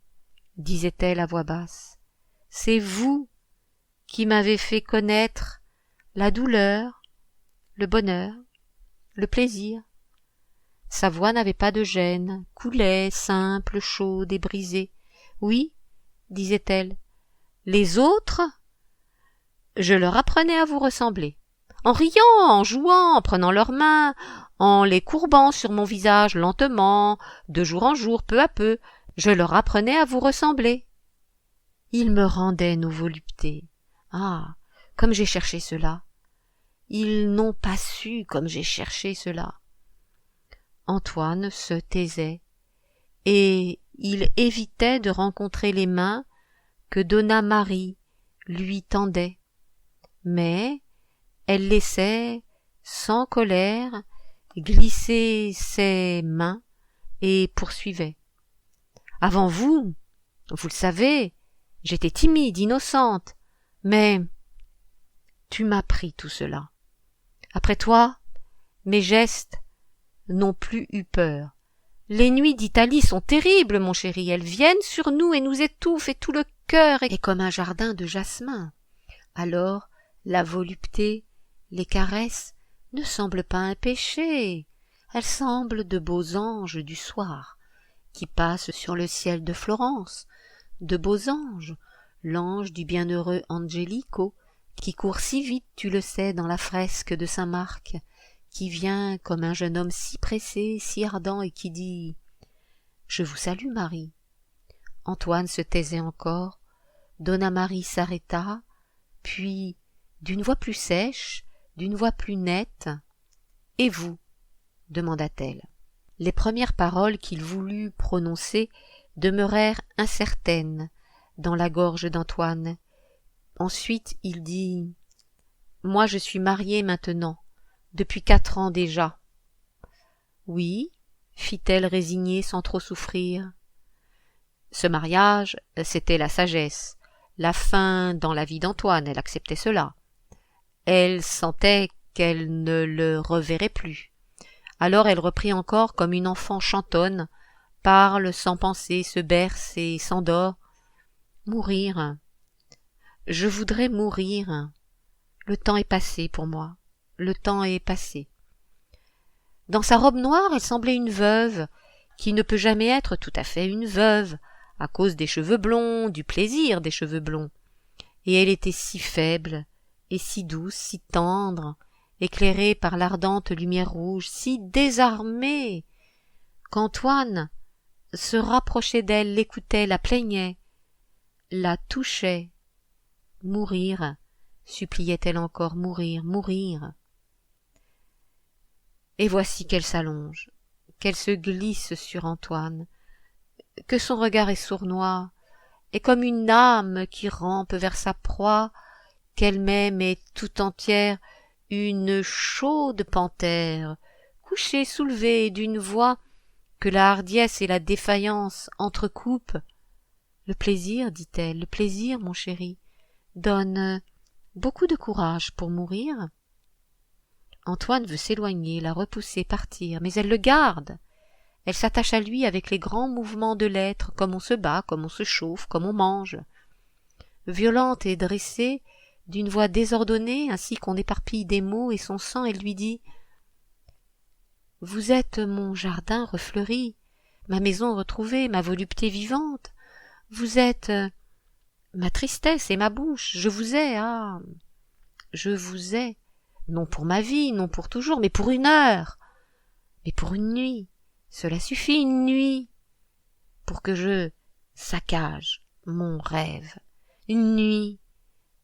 disait-elle à voix basse, c'est vous qui m'avez fait connaître la douleur, le bonheur, le plaisir. » Sa voix n'avait pas de gêne, coulait, simple, chaude et brisée. « Oui, disait-elle, les autres, je leur apprenais à vous ressembler. En riant, en jouant, en prenant leurs mains, en les courbant sur mon visage lentement, de jour en jour, peu à peu, je leur apprenais à vous ressembler. Ils me rendaient nos voluptés. Ah, comme j'ai cherché cela. Ils n'ont pas su comme j'ai cherché cela. » Antoine se taisait, et il évitait de rencontrer les mains que Dona Marie lui tendait. Mais elle laissait, sans colère, glisser ses mains et poursuivait. « Avant vous, vous le savez, j'étais timide, innocente, mais tu m'as pris tout cela. Après toi, mes gestes n'ont plus eu peur. Les nuits d'Italie sont terribles, mon chéri, elles viennent sur nous et nous étouffent, et tout le cœur est comme un jardin de jasmin. Alors, la volupté, les caresses ne semblent pas un péché, elles semblent de beaux anges du soir, qui passent sur le ciel de Florence, de beaux anges, l'ange du bienheureux Angelico, qui court si vite, tu le sais, dans la fresque de Saint-Marc, qui vient comme un jeune homme si pressé, si ardent, et qui dit « Je vous salue, Marie ». Antoine se taisait encore, Dona Marie s'arrêta, puis, d'une voix plus sèche, d'une voix plus nette, « Et vous ?» demanda-t-elle. Les premières paroles qu'il voulut prononcer demeurèrent incertaines dans la gorge d'Antoine. Ensuite il dit « Moi je suis marié maintenant, depuis 4 ans déjà. »« Oui, fit-elle résignée sans trop souffrir. Ce mariage, c'était la sagesse, la fin dans la vie d'Antoine, elle acceptait cela. Elle sentait qu'elle ne le reverrait plus. Alors elle reprit encore comme une enfant chantonne, parle sans penser, se berce et s'endort. « Mourir. Je voudrais mourir. Le temps est passé pour moi. Le temps est passé. » Dans sa robe noire, elle semblait une veuve, qui ne peut jamais être tout à fait une veuve, à cause des cheveux blonds, du plaisir des cheveux blonds. Et elle était si faible, et si douce, si tendre, éclairée par l'ardente lumière rouge, si désarmée, qu'Antoine se rapprochait d'elle, l'écoutait, la plaignait, la touchait. Mourir, suppliait-elle encore, mourir, mourir. Et voici qu'elle s'allonge, qu'elle se glisse sur Antoine, que son regard est sournois, et comme une âme qui rampe vers sa proie, qu'elle-même est tout entière une chaude panthère, couchée, soulevée d'une voix que la hardiesse et la défaillance entrecoupent. « Le plaisir, dit-elle, le plaisir, mon chéri, donne beaucoup de courage pour mourir. » Antoine veut s'éloigner, la repousser, partir, mais elle le garde. Elle s'attache à lui avec les grands mouvements de l'être, comme on se bat, comme on se chauffe, comme on mange. Violente et dressée, d'une voix désordonnée, ainsi qu'on éparpille des mots et son sang, elle lui dit « Vous êtes mon jardin refleuri, ma maison retrouvée, ma volupté vivante. Vous êtes ma tristesse et ma bouche. Je vous ai, ah, je vous ai, non pour ma vie, non pour toujours, mais pour une heure, mais pour une nuit. Cela suffit, une nuit, pour que je saccage mon rêve. Une nuit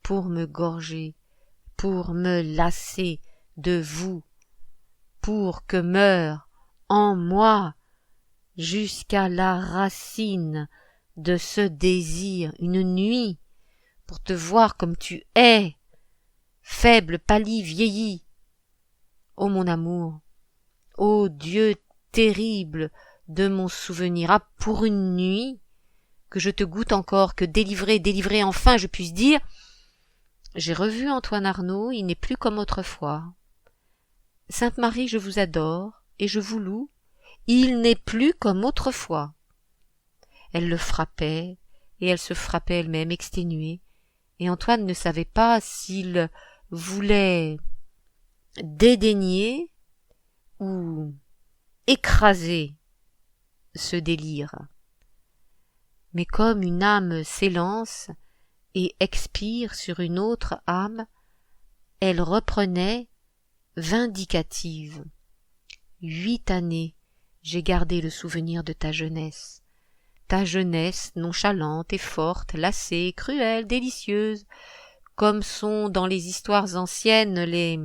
pour me gorger, pour me lasser de vous, pour que meure en moi, jusqu'à la racine de ce désir, une nuit, pour te voir comme tu es, faible, pâlie, vieillie. Ô mon amour, ô Dieu terrible de mon souvenir, ah, pour une nuit, que je te goûte encore, que délivré enfin je puisse dire J'ai revu Antoine Arnauld, il n'est plus comme autrefois. Sainte Marie, je vous adore, et je vous loue, il n'est plus comme autrefois. Elle le frappait, et elle se frappait elle-même exténuée, et Antoine ne savait pas s'il voulait dédaigner ou écraser ce délire. Mais comme une âme s'élance et expire sur une autre âme, elle reprenait vindicative. 8 années, j'ai gardé le souvenir de ta jeunesse nonchalante et forte, lassée, cruelle, délicieuse, comme sont dans les histoires anciennes les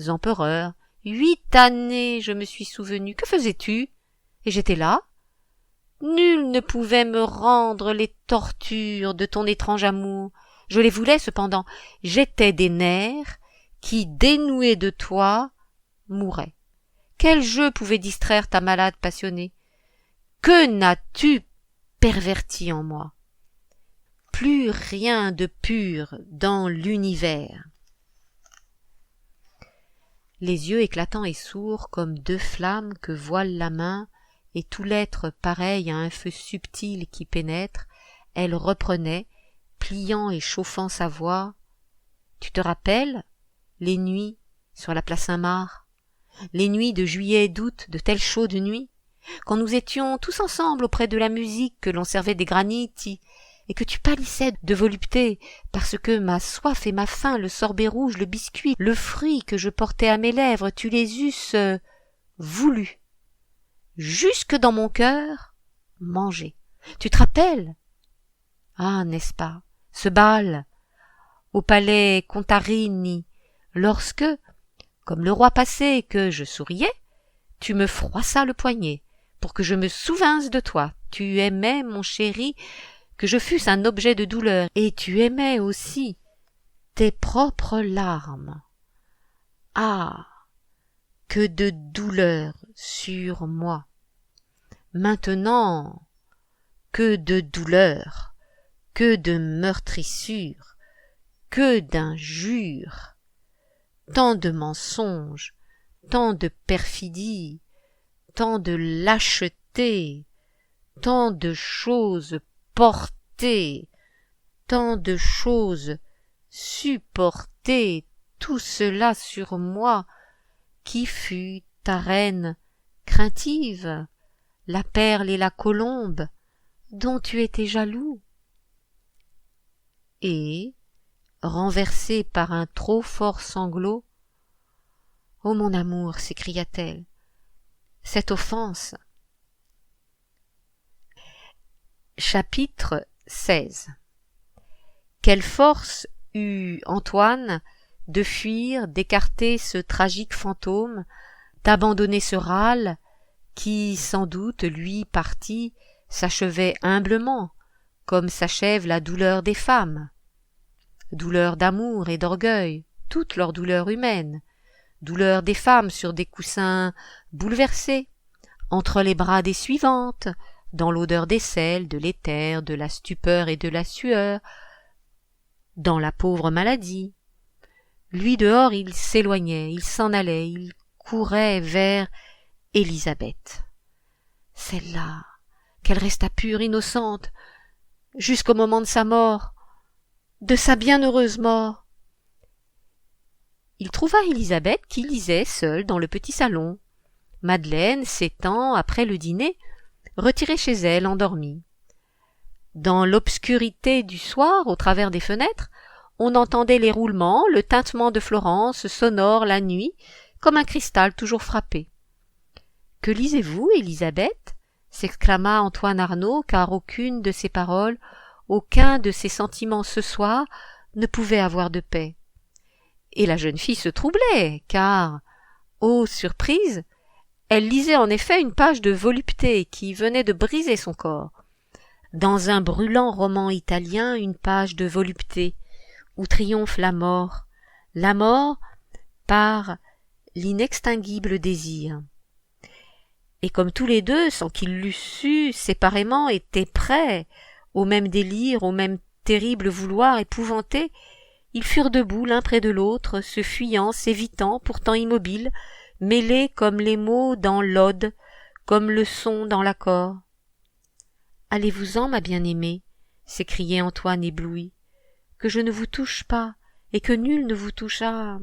empereurs. 8 années, je me suis souvenu. Que faisais-tu? Et j'étais là. Nul ne pouvait me rendre les tortures de ton étrange amour. Je les voulais cependant. J'étais des nerfs qui, dénoués de toi, mouraient. Quel jeu pouvait distraire ta malade passionnée? Que n'as-tu perverti en moi? Plus rien de pur dans l'univers. Les yeux éclatants et sourds comme 2 flammes que voile la main, et tout l'être pareil à un feu subtil qui pénètre, elle reprenait, pliant et chauffant sa voix. Tu te rappelles les nuits sur la place Saint-Marc, les nuits de juillet et d'août, de telles chaudes nuits, quand nous étions tous ensemble auprès de la musique, que l'on servait des granites, et que tu pâlissais de volupté, parce que ma soif et ma faim, le sorbet rouge, le biscuit, le fruit que je portais à mes lèvres, tu les eusses voulus. Jusque dans mon cœur, manger. Tu te rappelles? Ah, n'est-ce pas, ce bal au palais Contarini, lorsque, comme le roi passait et que je souriais, tu me froissas le poignet, pour que je me souvinsse de toi. Tu aimais, mon chéri, que je fusse un objet de douleur, et tu aimais aussi tes propres larmes. Ah, que de douleur sur moi! Maintenant, que de douleur, que de meurtrissures, que d'injures, tant de mensonges, tant de perfidie, tant de lâcheté, tant de choses portées, tant de choses supportées, tout cela sur moi, qui fut ta reine craintive, la perle et la colombe, dont tu étais jaloux. Et, renversée par un trop fort sanglot, « Oh mon amour !» s'écria-t-elle, « cette offense !» Chapitre 16. Quelle force eut Antoine de fuir, d'écarter ce tragique fantôme, d'abandonner ce râle qui, sans doute, lui parti, s'achevait humblement, comme s'achève la douleur des femmes. Douleur d'amour et d'orgueil, toute leur douleur humaine, douleur des femmes sur des coussins bouleversés, entre les bras des suivantes, dans l'odeur des sels, de l'éther, de la stupeur et de la sueur, dans la pauvre maladie. Lui dehors, il s'éloignait, il s'en allait, il courait vers Élisabeth. Celle-là, qu'elle resta pure, innocente, jusqu'au moment de sa mort, de sa bienheureuse mort. Il trouva Élisabeth qui lisait seule dans le petit salon. Madeleine, s'étant, après le dîner, retirée chez elle, endormie. Dans l'obscurité du soir, au travers des fenêtres, on entendait les roulements, le tintement de Florence, sonore la nuit, comme un cristal toujours frappé. « Que lisez-vous, Élisabeth » s'exclama Antoine Arnauld, car aucune de ses paroles, aucun de ses sentiments ce soir ne pouvait avoir de paix. Et la jeune fille se troublait, car, ô surprise, elle lisait en effet une page de volupté qui venait de briser son corps. Dans un brûlant roman italien, une page de volupté, où triomphe la mort par l'inextinguible désir. Et comme tous les deux, sans qu'ils l'eussent su, séparément, étaient prêts au même délire, au même terrible vouloir épouvanté, Ils furent debout l'un près de l'autre, se fuyant, s'évitant, pourtant immobiles, mêlés comme les mots dans l'ode, comme le son dans l'accord. « Allez-vous-en, ma bien-aimée, s'écriait Antoine ébloui, que je ne vous touche pas, et que nul ne vous toucha.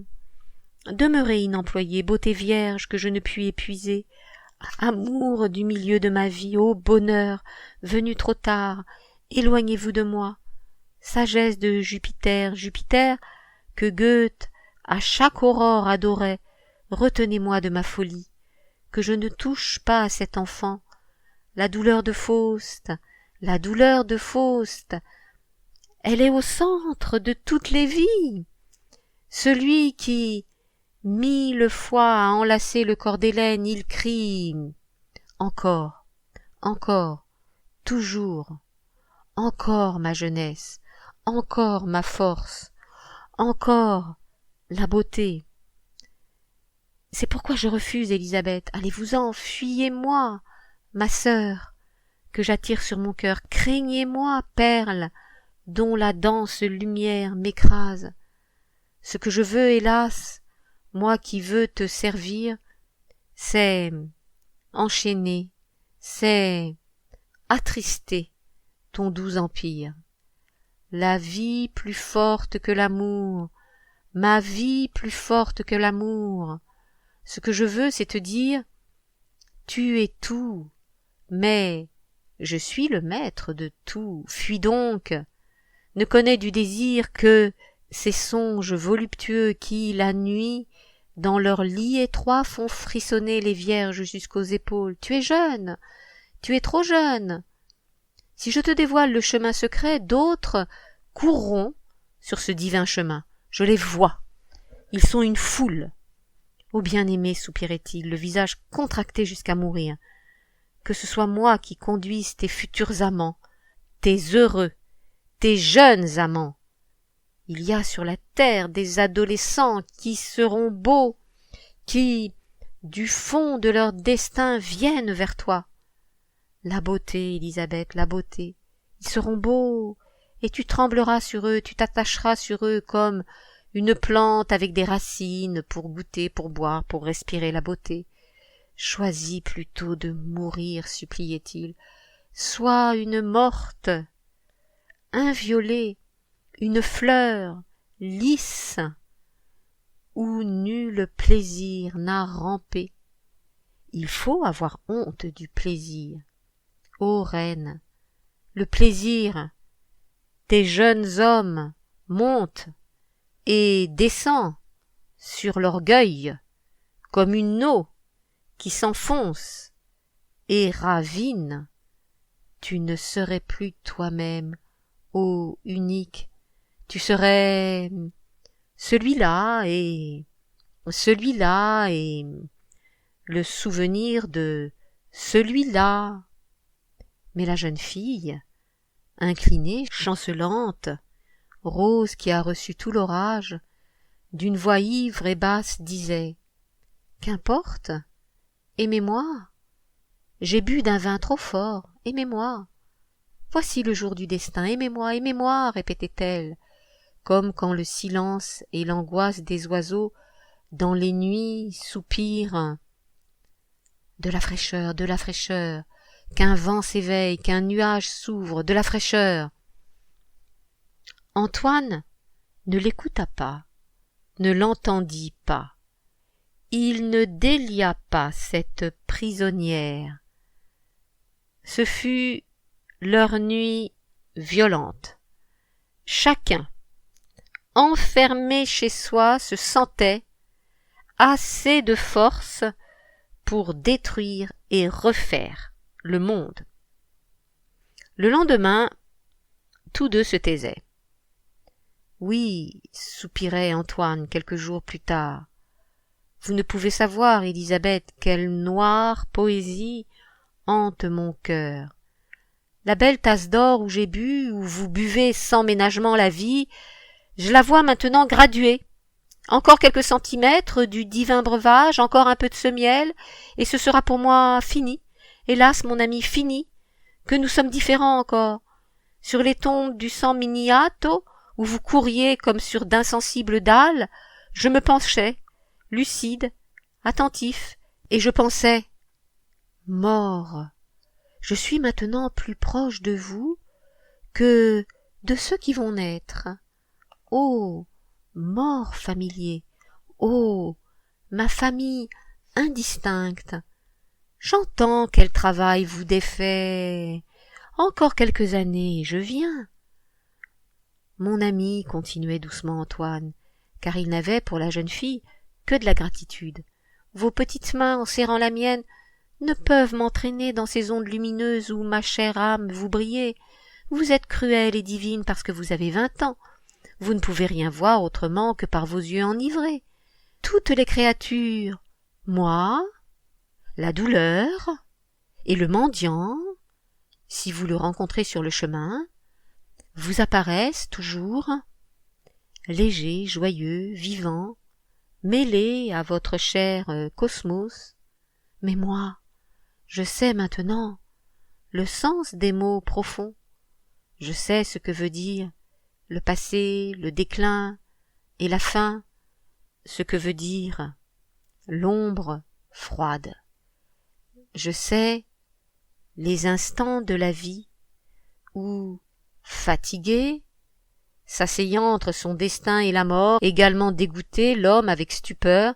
Demeurez inemployée, beauté vierge que je ne puis épuiser, amour du milieu de ma vie, ô bonheur, venu trop tard, éloignez-vous de moi. Sagesse de Jupiter, Jupiter, que Goethe à chaque aurore adorait, retenez-moi de ma folie, que je ne touche pas à cet enfant. La douleur de Faust, la douleur de Faust, elle est au centre de toutes les vies. Celui qui, 1000 fois a enlacé le corps d'Hélène, il crie « Encore, encore, toujours, encore ma jeunesse, encore ma force, encore la beauté. » C'est pourquoi je refuse, Élisabeth. Allez-vous-en, fuyez-moi, ma sœur, que j'attire sur mon cœur. Craignez-moi, perle, dont la dense lumière m'écrase. Ce que je veux, hélas, moi qui veux te servir, c'est enchaîner, c'est attrister ton doux empire. La vie plus forte que l'amour, ma vie plus forte que l'amour. Ce que je veux, c'est te dire, tu es tout, mais je suis le maître de tout. Fuis donc, ne connais du désir que ces songes voluptueux qui, la nuit, dans leur lit étroit, font frissonner les vierges jusqu'aux épaules. Tu es jeune, tu es trop jeune. Si je te dévoile le chemin secret, d'autres courront sur ce divin chemin. Je les vois. Ils sont une foule. Ô bien-aimé, soupirait-il, le visage contracté jusqu'à mourir, que ce soit moi qui conduise tes futurs amants, tes heureux, tes jeunes amants. Il y a sur la terre des adolescents qui seront beaux, qui, du fond de leur destin, viennent vers toi. La beauté, Élisabeth, la beauté. Ils seront beaux, et tu trembleras sur eux, tu t'attacheras sur eux comme une plante avec des racines pour goûter, pour boire, pour respirer la beauté. Choisis plutôt de mourir, suppliait-il. Sois une morte, inviolée, une fleur, lisse, où nul plaisir n'a rampé. Il faut avoir honte du plaisir. Ô reine, le plaisir des jeunes hommes monte et descend sur l'orgueil comme une eau qui s'enfonce et ravine. Tu ne serais plus toi-même, ô unique, tu serais celui-là et le souvenir de celui-là. Mais la jeune fille, inclinée, chancelante, rose qui a reçu tout l'orage, d'une voix ivre et basse disait « Qu'importe, aimez-moi, j'ai bu d'un vin trop fort, aimez-moi. Voici le jour du destin, aimez-moi, aimez-moi, répétait-elle, comme quand le silence et l'angoisse des oiseaux dans les nuits soupirent. De la fraîcheur, qu'un vent s'éveille, qu'un nuage s'ouvre, de la fraîcheur. » Antoine ne l'écouta pas, ne l'entendit pas. Il ne délia pas cette prisonnière. Ce fut leur nuit violente. Chacun, enfermé chez soi, se sentait assez de force pour détruire et refaire le monde. Le lendemain, tous deux se taisaient. Oui, soupirait Antoine quelques jours plus tard. Vous ne pouvez savoir, Élisabeth, quelle noire poésie hante mon cœur. La belle tasse d'or où j'ai bu, où vous buvez sans ménagement la vie, je la vois maintenant graduée. Encore quelques centimètres du divin breuvage, encore un peu de ce miel, et ce sera pour moi fini. Hélas, mon ami, fini, que nous sommes différents encore. Sur les tombes du San Miniato, où vous couriez comme sur d'insensibles dalles, je me penchais, lucide, attentif, et je pensais « Mort, je suis maintenant plus proche de vous que de ceux qui vont naître. Ô mort familier, ô ma famille indistincte, j'entends quel travail vous défait. Encore quelques années et je viens. » Mon ami, continuait doucement Antoine, car il n'avait pour la jeune fille que de la gratitude. Vos petites mains, en serrant la mienne, ne peuvent m'entraîner dans ces ondes lumineuses où ma chère âme vous brillez. Vous êtes cruelle et divine parce que vous avez 20 ans. Vous ne pouvez rien voir autrement que par vos yeux enivrés. Toutes les créatures, moi, la douleur et le mendiant, si vous le rencontrez sur le chemin, vous apparaissent toujours légers, joyeux, vivants, mêlés à votre cher cosmos. Mais moi, je sais maintenant le sens des mots profonds. Je sais ce que veut dire le passé, le déclin et la fin, ce que veut dire l'ombre froide. Je sais les instants de la vie où, fatigué, s'asseyant entre son destin et la mort, également dégoûté, l'homme avec stupeur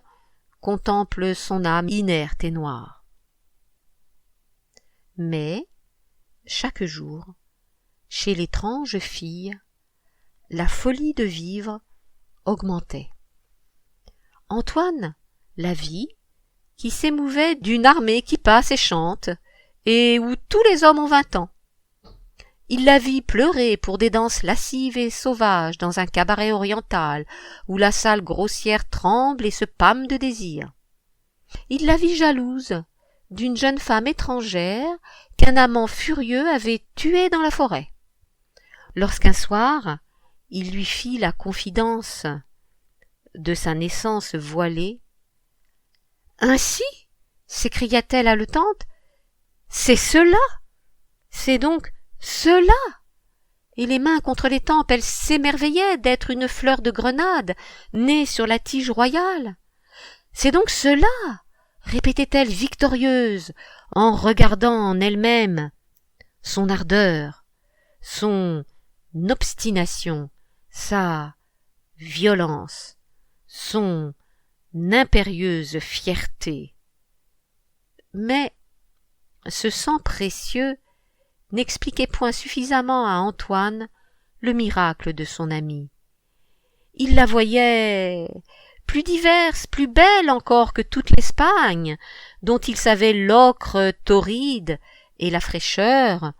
contemple son âme inerte et noire. Mais, chaque jour, chez l'étrange fille, la folie de vivre augmentait. Antoine la vit, qui s'émouvait d'une armée qui passe et chante, et où tous les hommes ont 20 ans. Il la vit pleurer pour des danses lascives et sauvages dans un cabaret oriental, où la salle grossière tremble et se pâme de désir. Il la vit jalouse d'une jeune femme étrangère qu'un amant furieux avait tuée dans la forêt. Lorsqu'un soir, il lui fit la confidence de sa naissance voilée. « Ainsi » s'écria-t-elle haletante, « c'est cela, c'est donc cela !» Et les mains contre les tempes, elle s'émerveillait d'être une fleur de grenade née sur la tige royale. « C'est donc cela !» répétait-elle victorieuse en regardant en elle-même son ardeur, son obstination, sa violence, son impérieuse fierté. Mais ce sang précieux n'expliquait point suffisamment à Antoine le miracle de son amie. Il la voyait plus diverse, plus belle encore que toute l'Espagne, dont il savait l'ocre torride et la fraîcheur,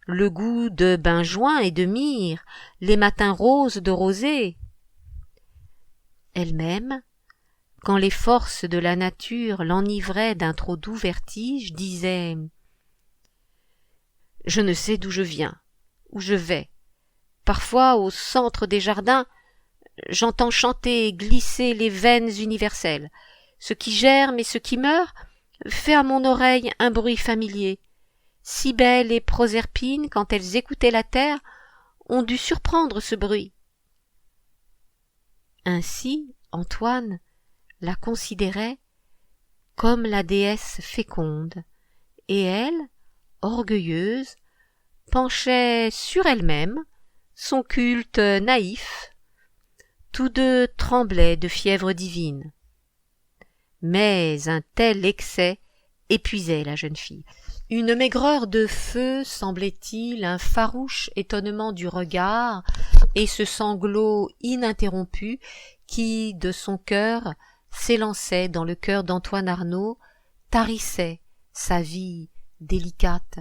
le goût de benjoin et de myrrhe, les matins roses de rosée. Elle-même, quand les forces de la nature l'enivraient d'un trop doux vertige, disait « Je ne sais d'où je viens, où je vais. Parfois, au centre des jardins, j'entends chanter et glisser les veines universelles. Ce qui germe et ce qui meurt fait à mon oreille un bruit familier. Cybèle et Proserpine, quand elles écoutaient la terre, ont dû surprendre ce bruit. » Ainsi, Antoine la considérait comme la déesse féconde, et elle, orgueilleuse, penchait sur elle-même son culte naïf. Tous deux tremblaient de fièvre divine. Mais un tel excès épuisait la jeune fille. Une maigreur de feu, semblait-il, un farouche étonnement du regard, et ce sanglot ininterrompu qui, de son cœur, s'élançait dans le cœur d'Antoine Arnauld, tarissait sa vie délicate.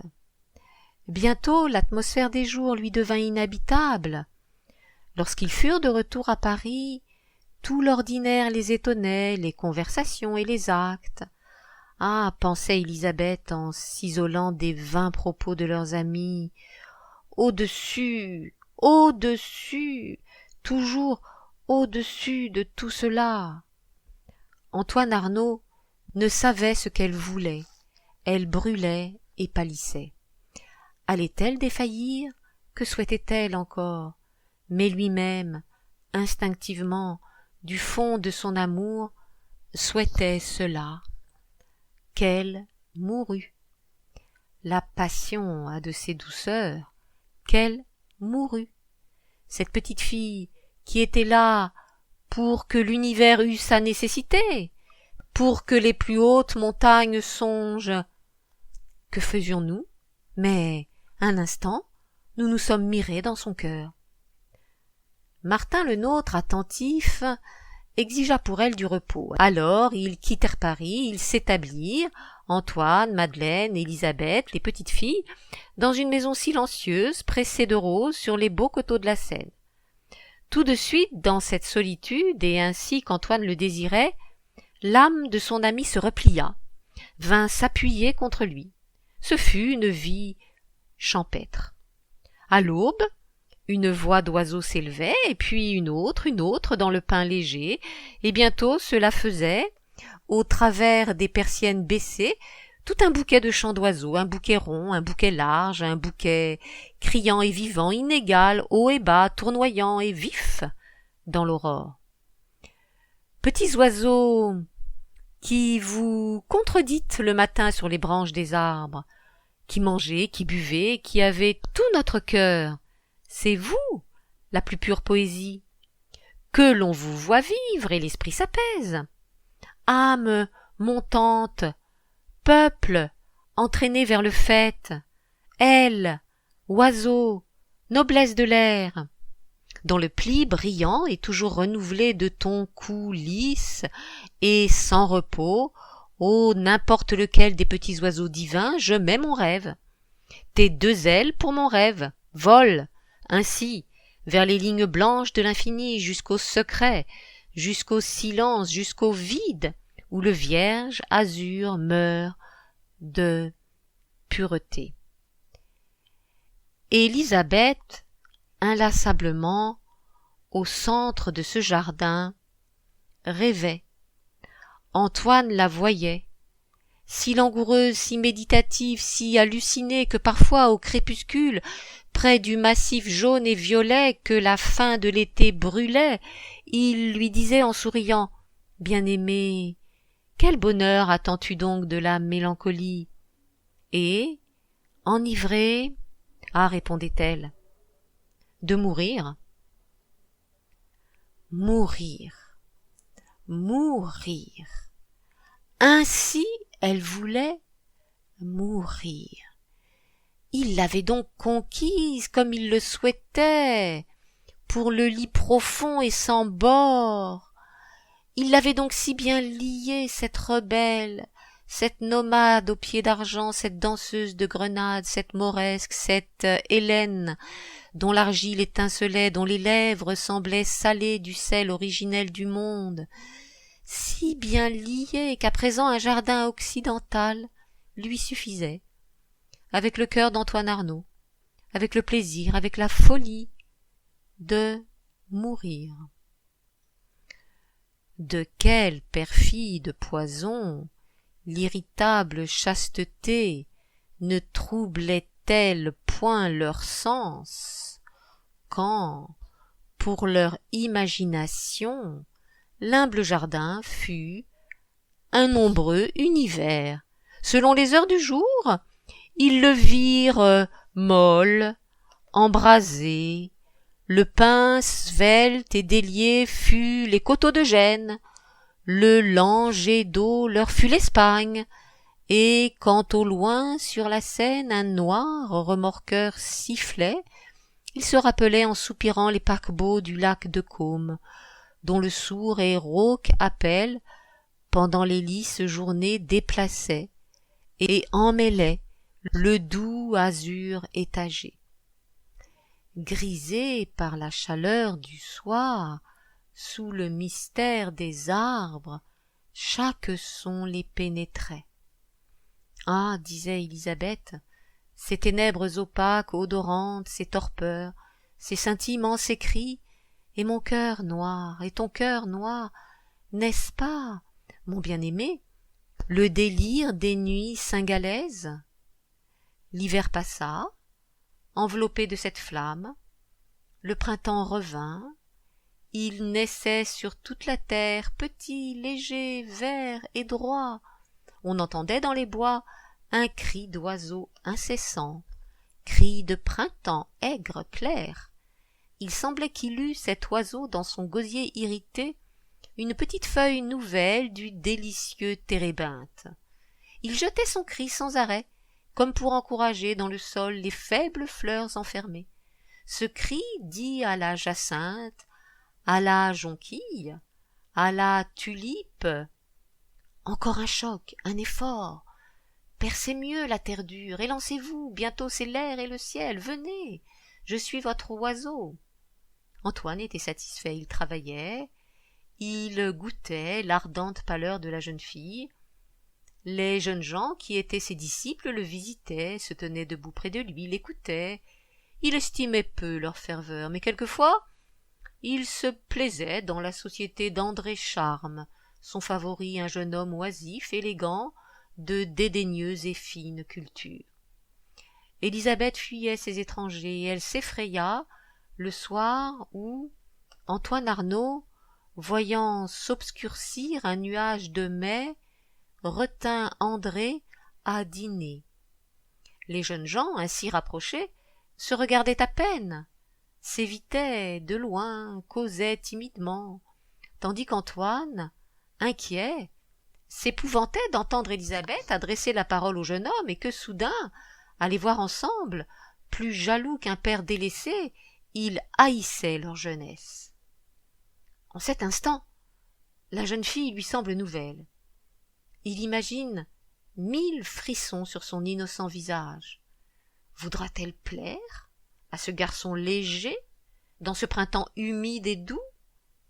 Bientôt l'atmosphère des jours lui devint inhabitable. Lorsqu'ils furent de retour à Paris, tout l'ordinaire les étonnait, les conversations et les actes. Ah, pensait Élisabeth en s'isolant des vains propos de leurs amis, au-dessus, toujours au-dessus de tout cela. Antoine Arnauld ne savait ce qu'elle voulait, elle brûlait et pâlissait. Allait-elle défaillir? Que souhaitait-elle encore? mais lui-même, instinctivement, du fond de son amour, souhaitait cela, qu'elle mourût. La passion a de ses douceurs, qu'elle mourût. Cette petite fille qui était là pour que l'univers eût sa nécessité, pour que les plus hautes montagnes songent. Que faisions-nous? Mais, un instant, nous nous sommes mirés dans son cœur. Martin le nôtre, attentif, exigea pour elle du repos. Alors ils quittèrent Paris, ils s'établirent, Antoine, Madeleine, Élisabeth, les petites filles, dans une maison silencieuse, pressée de roses, sur les beaux coteaux de la Seine. Tout de suite, dans cette solitude, et ainsi qu'Antoine le désirait, l'âme de son ami se replia, vint s'appuyer contre lui. Ce fut une vie champêtre. À l'aube, une voix d'oiseau s'élevait, et puis une autre, dans le pain léger, et bientôt cela faisait, au travers des persiennes baissées, tout un bouquet de chants d'oiseaux, un bouquet rond, un bouquet large, un bouquet criant et vivant, inégal, haut et bas, tournoyant et vif, dans l'aurore. Petits oiseaux qui vous contredites le matin sur les branches des arbres, qui mangez, qui buvez, qui avez tout notre cœur, c'est vous, la plus pure poésie. Que l'on vous voit vivre et l'esprit s'apaise. Âme montante, peuple entraîné vers le faîte, ailes, oiseaux, noblesse de l'air, dont le pli brillant est toujours renouvelé de ton cou lisse et sans repos, ô n'importe lequel des petits oiseaux divins, je mets mon rêve. Tes deux ailes pour mon rêve, vole, ainsi, vers les lignes blanches de l'infini, jusqu'au secret, jusqu'au silence, jusqu'au vide, où le vierge azur meurt de pureté. Élisabeth, inlassablement, au centre de ce jardin, rêvait. Antoine la voyait, si langoureuse, si méditative, si hallucinée que parfois au crépuscule, près du massif jaune et violet que la fin de l'été brûlait, il lui disait en souriant « Bien-aimée, quel bonheur attends-tu donc de la mélancolie ?» Et, enivrée, « Ah, répondait-elle, de mourir. » Mourir, mourir. Ainsi elle voulait mourir. Il l'avait donc conquise comme il le souhaitait, pour le lit profond et sans bord. Il l'avait donc si bien liée, cette rebelle, cette nomade aux pieds d'argent, cette danseuse de grenade, cette mauresque, cette Hélène, dont l'argile étincelait, dont les lèvres semblaient salées du sel originel du monde, si bien liée qu'à présent un jardin occidental lui suffisait, avec le cœur d'Antoine Arnauld, avec le plaisir, avec la folie de mourir. De quel perfide poison l'irritable chasteté ne troublait-elle point leur sens, quand, pour leur imagination, l'humble jardin fut un nombreux univers. Selon les heures du jour, ils le virent molle, embrasé, le pin svelte et délié fut les coteaux de Gênes, le lent jet d'eau leur fut l'Espagne, et quand au loin sur la Seine un noir remorqueur sifflait, ils se rappelaient en soupirant les paquebots du lac de Caume, dont le sourd et rauque appel, pendant les lisses journées, déplaçait et emmêlait le doux azur étagé. Grisé par la chaleur du soir, sous le mystère des arbres, chaque son les pénétrait. Ah, disait Élisabeth, ces ténèbres opaques, odorantes, ces torpeurs, ces scintillements, ces cris, et mon cœur noir, et ton cœur noir, n'est-ce pas, mon bien-aimé, le délire des nuits cingalaises? L'hiver passa, enveloppé de cette flamme, le printemps revint, il naissait sur toute la terre, petit, léger, vert et droit. On entendait dans les bois un cri d'oiseau incessant, cri de printemps aigre clair. Il semblait qu'il eût, cet oiseau, dans son gosier irrité, une petite feuille nouvelle du délicieux térébinthe. Il jetait son cri sans arrêt, comme pour encourager dans le sol les faibles fleurs enfermées. Ce cri dit à la jacinthe, à la jonquille, à la tulipe. Encore un choc, un effort. Percez mieux la terre dure, et lancez-vous, bientôt c'est l'air et le ciel, venez, je suis votre oiseau. Antoine était satisfait, il travaillait, il goûtait l'ardente pâleur de la jeune fille. Les jeunes gens qui étaient ses disciples le visitaient, se tenaient debout près de lui, l'écoutaient. Il estimait peu leur ferveur, mais quelquefois il se plaisait dans la société d'André Charme, son favori, un jeune homme oisif, élégant, de dédaigneuse et fine culture. Élisabeth fuyait ces étrangers, et elle s'effraya le soir où Antoine Arnauld, voyant s'obscurcir un nuage de mai, retint André à dîner. Les jeunes gens, ainsi rapprochés, se regardaient à peine, s'évitaient de loin, causaient timidement, tandis qu'Antoine, inquiet, s'épouvantait d'entendre Élisabeth adresser la parole au jeune homme, et que soudain, à les voir ensemble, plus jaloux qu'un père délaissé, il haïssait leur jeunesse. En cet instant, la jeune fille lui semble nouvelle. Il imagine 1000 frissons sur son innocent visage. Voudra-t-elle plaire à ce garçon léger, dans ce printemps humide et doux,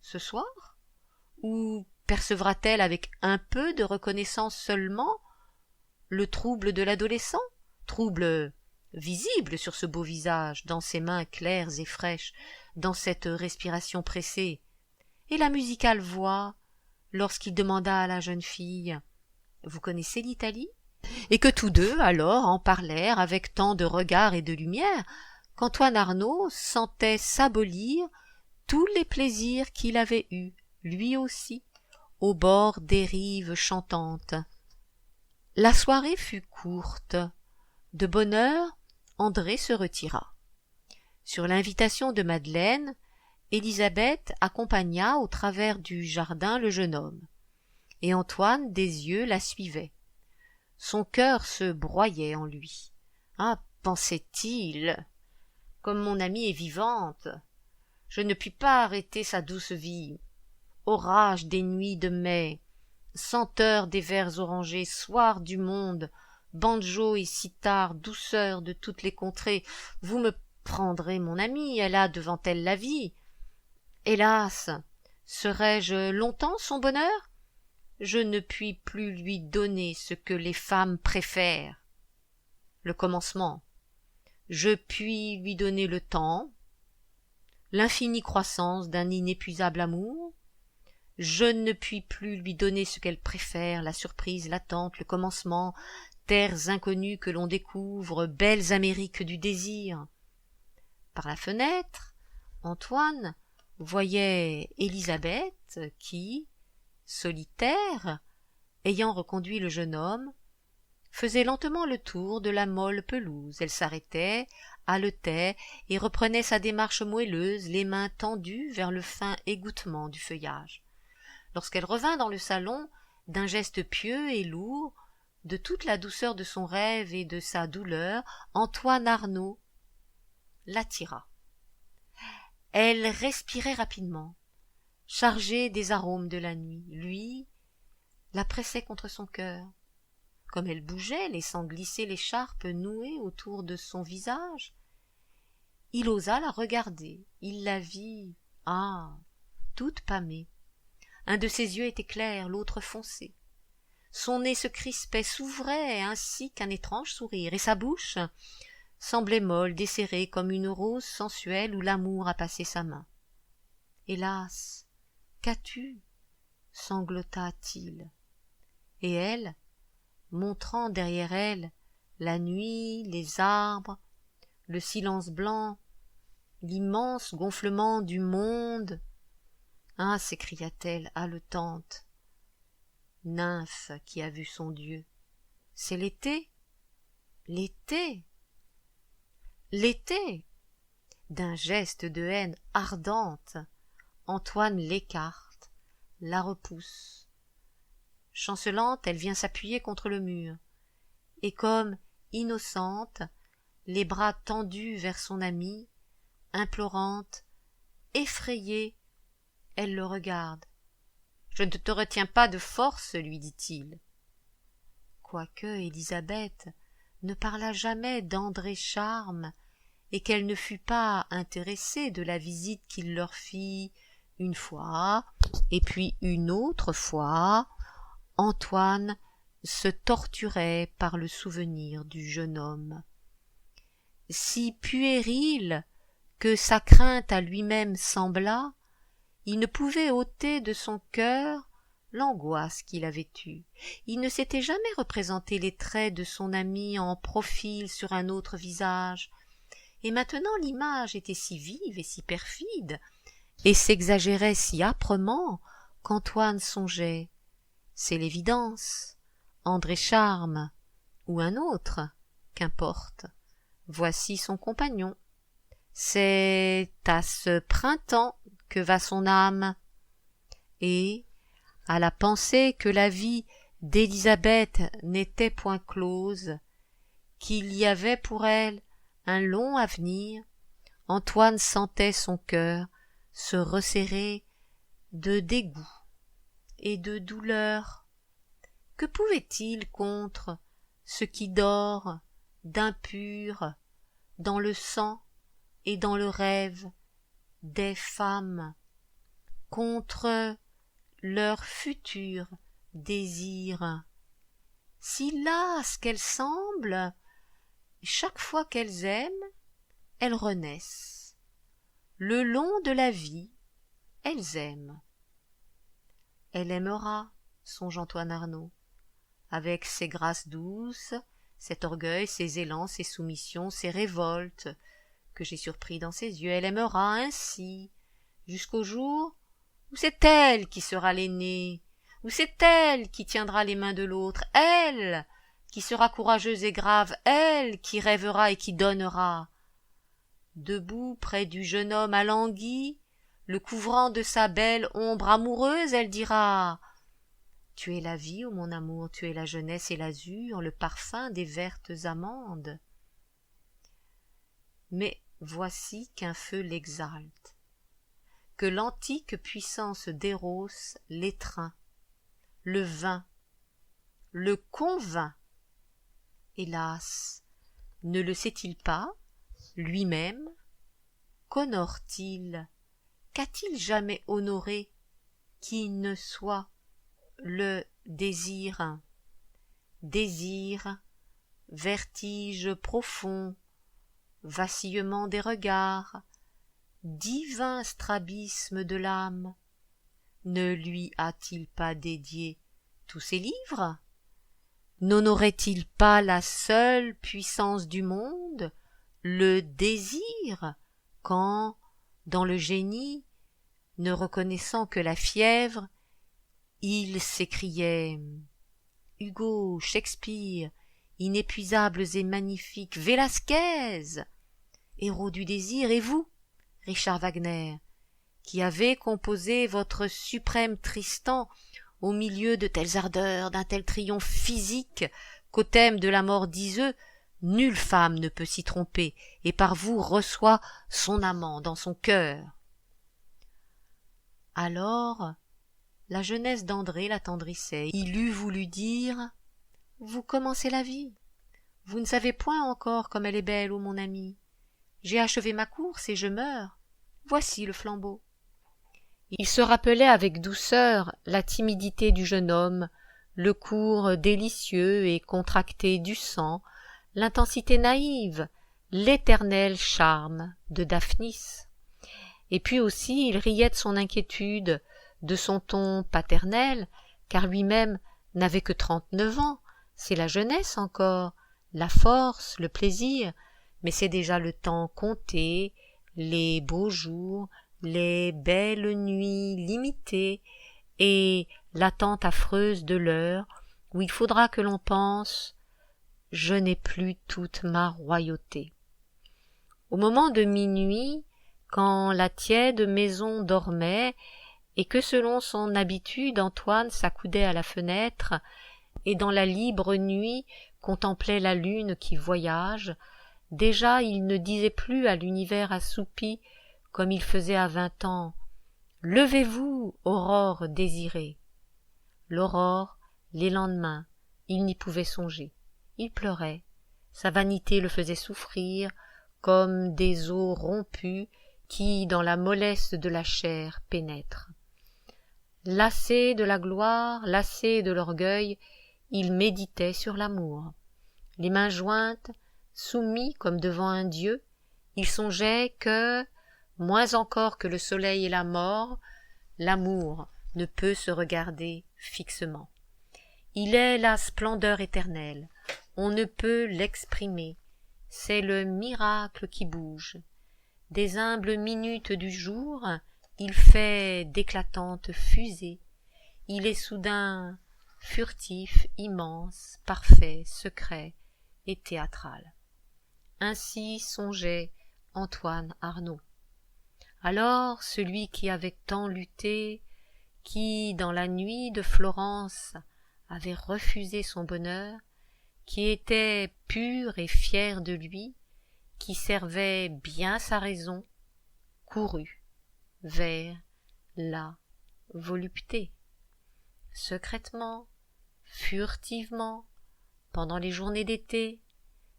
ce soir? Ou percevra-t-elle avec un peu de reconnaissance seulement le trouble de l'adolescent, trouble visible sur ce beau visage, dans ces mains claires et fraîches, dans cette respiration pressée, et la musicale voix, lorsqu'il demanda à la jeune fille « Vous connaissez l'Italie ?» et que tous deux, alors, en parlèrent avec tant de regards et de lumière, qu'Antoine Arnauld sentait s'abolir tous les plaisirs qu'il avait eus, lui aussi, au bord des rives chantantes. La soirée fut courte. De bonne heure, André se retira. Sur l'invitation de Madeleine, Élisabeth accompagna au travers du jardin le jeune homme, et Antoine des yeux la suivait. Son cœur se broyait en lui. Ah, pensait-il, comme mon amie est vivante, je ne puis pas arrêter sa douce vie. Orage des nuits de mai, senteur des verts orangés, soir du monde, banjo et sitar, douceur de toutes les contrées, vous me prendrez mon amie, elle a devant elle la vie. Hélas, serai-je longtemps son bonheur? Je ne puis plus lui donner ce que les femmes préfèrent. Le commencement. Je puis lui donner le temps, l'infinie croissance d'un inépuisable amour. Je ne puis plus lui donner ce qu'elle préfère, la surprise, l'attente, le commencement, terres inconnues que l'on découvre, belles Amériques du désir. Par la fenêtre, Antoine voyait Élisabeth qui, solitaire, ayant reconduit le jeune homme, faisait lentement le tour de la molle pelouse. Elle s'arrêtait, haletait et reprenait sa démarche moelleuse, les mains tendues vers le fin égouttement du feuillage. Lorsqu'elle revint dans le salon, d'un geste pieux et lourd, de toute la douceur de son rêve et de sa douleur, Antoine Arnauld l'attira. Elle respirait rapidement, chargée des arômes de la nuit. Lui la pressait contre son cœur. Comme elle bougeait, laissant glisser l'écharpe nouée autour de son visage, il osa la regarder. Il la vit, toute pâmée. Un de ses yeux était clair, l'autre foncé. Son nez se crispait, s'ouvrait ainsi qu'un étrange sourire, et sa bouche semblait molle, desserrée comme une rose sensuelle où l'amour a passé sa main. « Hélas, qu'as-tu » sanglota-t-il. Et elle, montrant derrière elle la nuit, les arbres, le silence blanc, l'immense gonflement du monde. Ah, s'écria-t-elle haletante, nymphe qui a vu son Dieu, c'est l'été, l'été, l'été. D'un geste de haine ardente, Antoine l'écarte, la repousse. Chancelante, elle vient s'appuyer contre le mur, et comme innocente, les bras tendus vers son amie, implorante, effrayée, elle le regarde. « Je ne te retiens pas de force, lui dit-il. » Quoique Élisabeth ne parlât jamais d'André Charme et qu'elle ne fût pas intéressée de la visite qu'il leur fit une fois et puis une autre fois, Antoine se torturait par le souvenir du jeune homme. Si puéril que sa crainte à lui-même sembla, il ne pouvait ôter de son cœur l'angoisse qu'il avait eue. Il ne s'était jamais représenté les traits de son ami en profil sur un autre visage, et maintenant l'image était si vive et si perfide, et s'exagérait si âprement qu'Antoine songeait. C'est l'évidence, André Charme, ou un autre, qu'importe. Voici son compagnon. C'est à ce printemps que va son âme. Et, à la pensée que la vie d'Élisabeth n'était point close, qu'il y avait pour elle un long avenir, Antoine sentait son cœur se resserrer de dégoût et de douleur. Que pouvait-il contre ce qui dort d'impur dans le sang et dans le rêve des femmes, contre leur futur désir, si lasses qu'elles semblent, chaque fois qu'elles aiment, elles renaissent. Le long de la vie, elles aiment. Elle aimera, songe Antoine Arnauld, avec ses grâces douces, cet orgueil, ses élans, ses soumissions, ses révoltes, que j'ai surpris dans ses yeux. Elle aimera ainsi, jusqu'au jour où c'est elle qui sera l'aînée, où c'est elle qui tiendra les mains de l'autre, elle qui sera courageuse et grave, elle qui rêvera et qui donnera. Debout près du jeune homme alangui, le couvrant de sa belle ombre amoureuse, elle dira « Tu es la vie, ô mon amour, tu es la jeunesse et l'azur, le parfum des vertes amandes. » Mais voici qu'un feu l'exalte, que l'antique puissance d'Éros l'étreint, le vint, le convainc. Hélas, ne le sait-il pas, lui-même? Qu'honore-t-il? Qu'a-t-il jamais honoré qui ne soit le désir? Désir, vertige profond, vacillement des regards, divin strabisme de l'âme, ne lui a-t-il pas dédié tous ses livres? N'honorait-il pas la seule puissance du monde, le désir, quand, dans le génie, ne reconnaissant que la fièvre, il s'écriait « Hugo, Shakespeare, inépuisables et magnifiques, Vélasquez, héros du désir, et vous, Richard Wagner, qui avez composé votre suprême Tristan au milieu de telles ardeurs, d'un tel triomphe physique, qu'au thème de la mort d'Iseux, nulle femme ne peut s'y tromper, et par vous reçoit son amant dans son cœur. » Alors, la jeunesse d'André l'attendrissait. Il eût voulu dire « Vous commencez la vie. Vous ne savez point encore comme elle est belle, ô mon ami. J'ai achevé ma course et je meurs. Voici le flambeau. » Il se rappelait avec douceur la timidité du jeune homme, le cours délicieux et contracté du sang, l'intensité naïve, l'éternel charme de Daphnis. Et puis aussi il riait de son inquiétude, de son ton paternel, car lui-même n'avait que 39 ans, c'est la jeunesse encore, la force, le plaisir, mais c'est déjà le temps compté, les beaux jours, les belles nuits limitées, et l'attente affreuse de l'heure où il faudra que l'on pense « je n'ai plus toute ma royauté ». Au moment de minuit, quand la tiède maison dormait, et que selon son habitude Antoine s'accoudait à la fenêtre, et dans la libre nuit contemplait la lune qui voyage, déjà il ne disait plus à l'univers assoupi, comme il faisait à 20 ans, « Levez-vous, aurore désirée !» L'aurore, les lendemains, il n'y pouvait songer. Il pleurait, sa vanité le faisait souffrir, comme des os rompus qui, dans la mollesse de la chair, pénètrent. Lassé de la gloire, lassé de l'orgueil, il méditait sur l'amour. Les mains jointes, soumis comme devant un dieu, il songeait que, moins encore que le soleil et la mort, l'amour ne peut se regarder fixement. Il est la splendeur éternelle, on ne peut l'exprimer, c'est le miracle qui bouge. Des humbles minutes du jour, il fait d'éclatantes fusées, il est soudain furtif, immense, parfait, secret et théâtral. Ainsi songeait Antoine Arnauld. Alors celui qui avec tant lutté, qui dans la nuit de Florence avait refusé son bonheur, qui était pur et fier de lui, qui servait bien sa raison, courut vers la volupté. Secrètement, furtivement, pendant les journées d'été,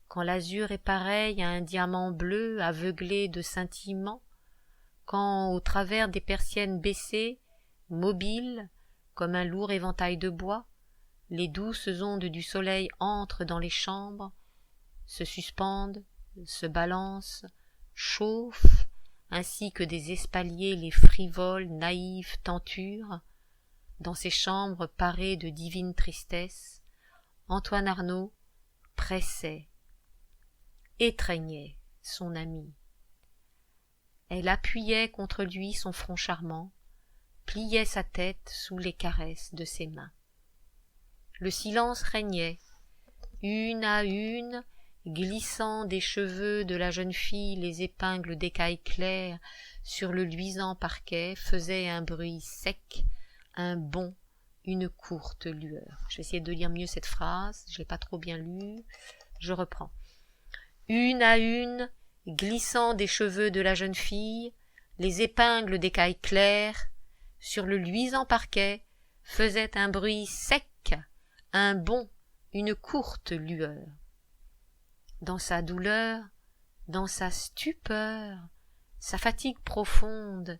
quand l'azur est pareil à un diamant bleu aveuglé de scintillements, quand au travers des persiennes baissées, mobiles comme un lourd éventail de bois, les douces ondes du soleil entrent dans les chambres, se suspendent, se balancent, chauffent, ainsi que des espaliers les frivoles, naïves tentures. Dans ces chambres parées de divine tristesse, Antoine Arnauld pressait, étreignait son amie. Elle appuyait contre lui son front charmant, pliait sa tête sous les caresses de ses mains. Le silence régnait, une à une, glissant des cheveux de la jeune fille les épingles d'écailles claires sur le luisant parquet faisaient un bruit sec, un bond, une courte lueur. Je vais essayer de lire mieux cette phrase, je l'ai pas trop bien lue, je reprends. Une à une, glissant des cheveux de la jeune fille, les épingles d'écailles claires, sur le luisant parquet, faisaient un bruit sec, un bond, une courte lueur. Dans sa douleur, dans sa stupeur, sa fatigue profonde,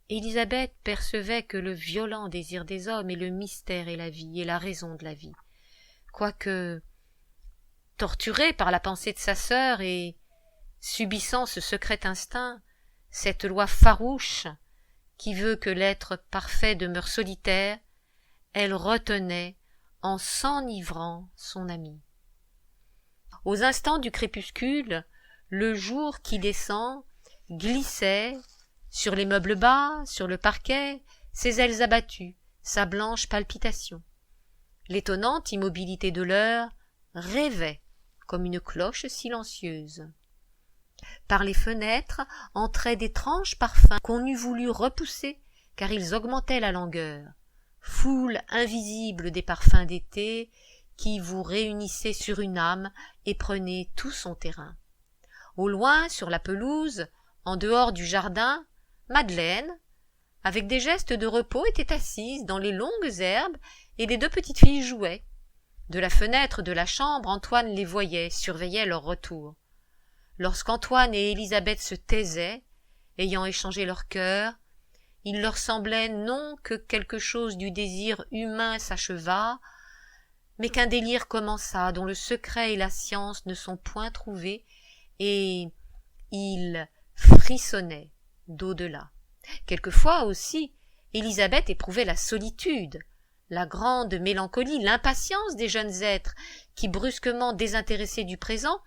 Élisabeth percevait que le violent désir des hommes est le mystère et la vie, et la raison de la vie. Quoique, torturée par la pensée de sa sœur et subissant ce secret instinct, cette loi farouche qui veut que l'être parfait demeure solitaire, elle retenait en s'enivrant son ami. Aux instants du crépuscule, le jour qui descend glissait sur les meubles bas, sur le parquet, ses ailes abattues, sa blanche palpitation. L'étonnante immobilité de l'heure rêvait comme une cloche silencieuse. Par les fenêtres entraient d'étranges parfums qu'on eût voulu repousser car ils augmentaient la langueur, foule invisible des parfums d'été qui vous réunissaient sur une âme et prenaient tout son terrain. Au loin, sur la pelouse, en dehors du jardin, Madeleine, avec des gestes de repos, était assise dans les longues herbes et les deux petites filles jouaient. De la fenêtre de la chambre, Antoine les voyait, surveillait leur retour. Lorsqu'Antoine et Élisabeth se taisaient, ayant échangé leur cœur, il leur semblait non que quelque chose du désir humain s'achevât, mais qu'un délire commença dont le secret et la science ne sont point trouvés, et ils frissonnaient d'au-delà. Quelquefois aussi, Élisabeth éprouvait la solitude, la grande mélancolie, l'impatience des jeunes êtres qui, brusquement désintéressés du présent,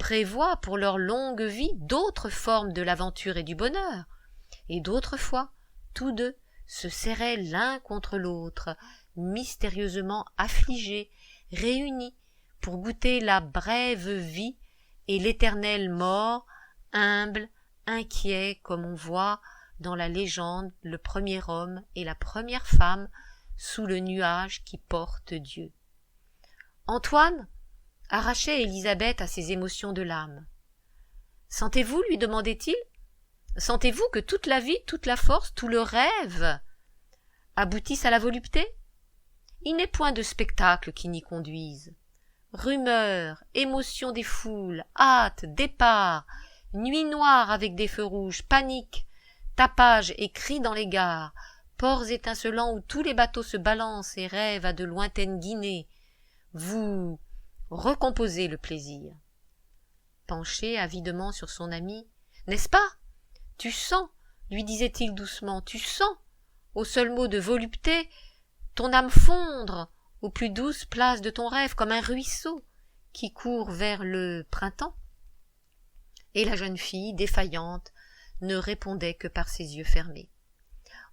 prévoient pour leur longue vie d'autres formes de l'aventure et du bonheur, et d'autres fois, tous deux se serraient l'un contre l'autre, mystérieusement affligés, réunis, pour goûter la brève vie et l'éternelle mort, humble, inquiet, comme on voit dans la légende le premier homme et la première femme sous le nuage qui porte Dieu. Antoine arrachait Élisabeth à ses émotions de l'âme. « Sentez-vous, lui demandait-il, sentez-vous que toute la vie, toute la force, tout le rêve aboutissent à la volupté? Il n'est point de spectacle qui n'y conduise. Rumeurs, émotions des foules, hâte, départ, nuit noire avec des feux rouges, panique, tapage et cris dans les gares, ports étincelants où tous les bateaux se balancent et rêvent à de lointaines Guinées. Vous recomposez le plaisir. » Penché avidement sur son ami, « N'est-ce pas? Tu sens, lui disait-il doucement, tu sens, au seul mot de volupté, ton âme fondre aux plus douces places de ton rêve comme un ruisseau qui court vers le printemps. » Et la jeune fille, défaillante, ne répondait que par ses yeux fermés.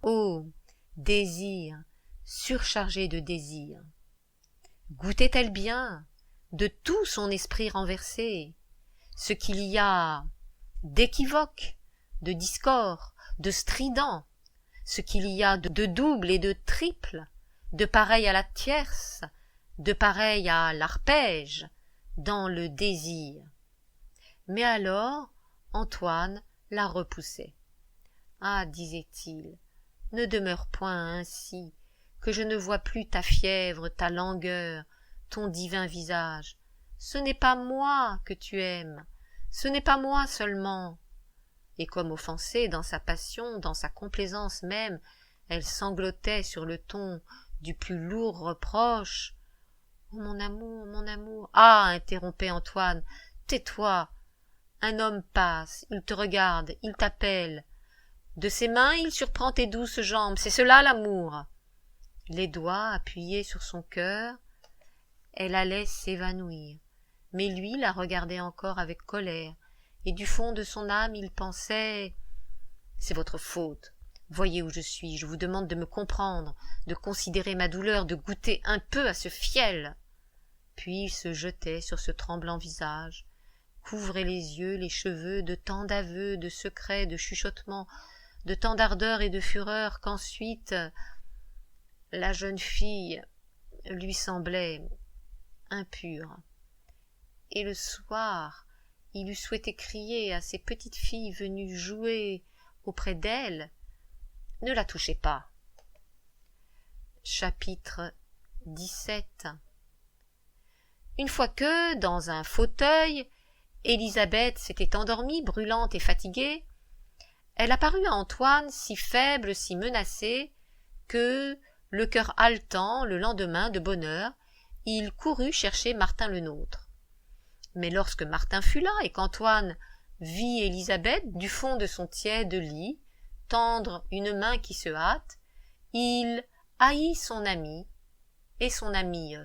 Oh, désir, surchargé de désir! Goûtait-elle bien, de tout son esprit renversé, ce qu'il y a d'équivoque, de discorde, de strident, ce qu'il y a de double et de triple, de pareil à la tierce, de pareil à l'arpège, dans le désir. Mais alors Antoine la repoussait. « Ah, disait-il, ne demeure point ainsi, que je ne vois plus ta fièvre, ta langueur, ton divin visage. Ce n'est pas moi que tu aimes, ce n'est pas moi seulement. » Et comme offensée dans sa passion, dans sa complaisance même, elle sanglotait sur le ton du plus lourd reproche. « Oh, mon amour, mon amour !» « Ah !» interrompait Antoine, « tais-toi. Un homme passe, il te regarde, il t'appelle. De ses mains, il surprend tes douces jambes, c'est cela l'amour. » Les doigts appuyés sur son cœur, elle allait s'évanouir. Mais lui la regardait encore avec colère, et du fond de son âme il pensait « C'est votre faute. Voyez où je suis, je vous demande de me comprendre, de considérer ma douleur, de goûter un peu à ce fiel. » Puis il se jetait sur ce tremblant visage, couvrait les yeux, les cheveux, de tant d'aveux, de secrets, de chuchotements, de tant d'ardeur et de fureur qu'ensuite la jeune fille lui semblait impure. Et le soir, il eût souhaité crier à ces petites filles venues jouer auprès d'elle, « Ne la touchez pas. » Chapitre 17. Une fois que, dans un fauteuil, Élisabeth s'était endormie, brûlante et fatiguée, elle apparut à Antoine si faible, si menacée, que, le cœur haletant, le lendemain, de bonne heure, il courut chercher Martin le nôtre. Mais lorsque Martin fut là et qu'Antoine vit Élisabeth du fond de son tiède lit tendre une main qui se hâte, il haït son ami et son amie.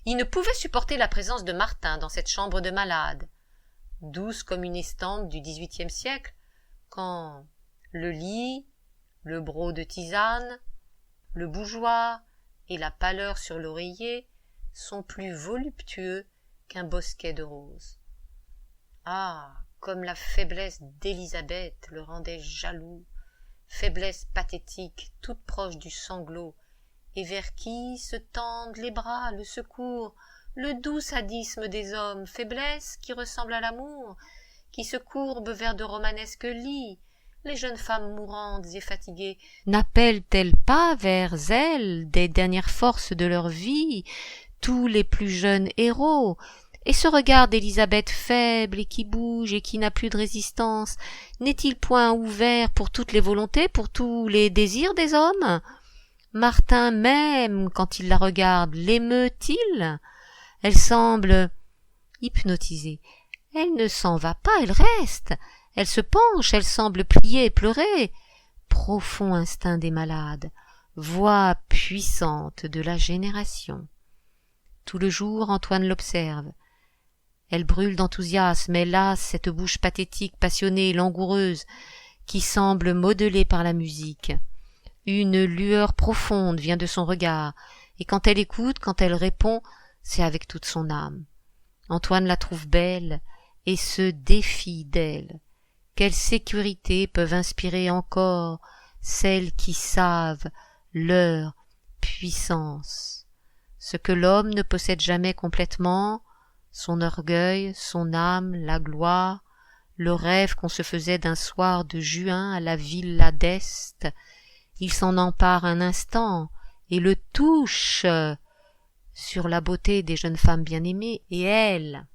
Il ne pouvait supporter la présence de Martin dans cette chambre de malade, douce comme une estampe du XVIIIe siècle, quand le lit, le broc de tisane, le bougeoir et la pâleur sur l'oreiller sont plus voluptueux qu'un bosquet de roses. Ah, comme la faiblesse d'Élisabeth le rendait jaloux, faiblesse pathétique, toute proche du sanglot, et vers qui se tendent les bras, le secours, le doux sadisme des hommes, faiblesse qui ressemble à l'amour, qui se courbe vers de romanesques lits. Les jeunes femmes mourantes et fatiguées n'appellent-elles pas vers elles des dernières forces de leur vie tous les plus jeunes héros? Et ce regard d'Élisabeth faible et qui bouge et qui n'a plus de résistance, n'est-il point ouvert pour toutes les volontés, pour tous les désirs des hommes? Martin même, quand il la regarde, l'émeut-il? Elle semble hypnotisée. Elle ne s'en va pas, elle reste. Elle se penche, elle semble plier et pleurer. Profond instinct des malades, voix puissante de la génération. Tout le jour, Antoine l'observe. Elle brûle d'enthousiasme, elle a cette bouche pathétique, passionnée, langoureuse, qui semble modelée par la musique. Une lueur profonde vient de son regard, et quand elle écoute, quand elle répond, c'est avec toute son âme. Antoine la trouve belle et se défie d'elle. Quelle sécurité peuvent inspirer encore celles qui savent leur puissance? Ce que l'homme ne possède jamais complètement, son orgueil, son âme, la gloire, le rêve qu'on se faisait d'un soir de juin à la villa d'Est, il s'en empare un instant et le touche sur la beauté des jeunes femmes bien-aimées, et elles,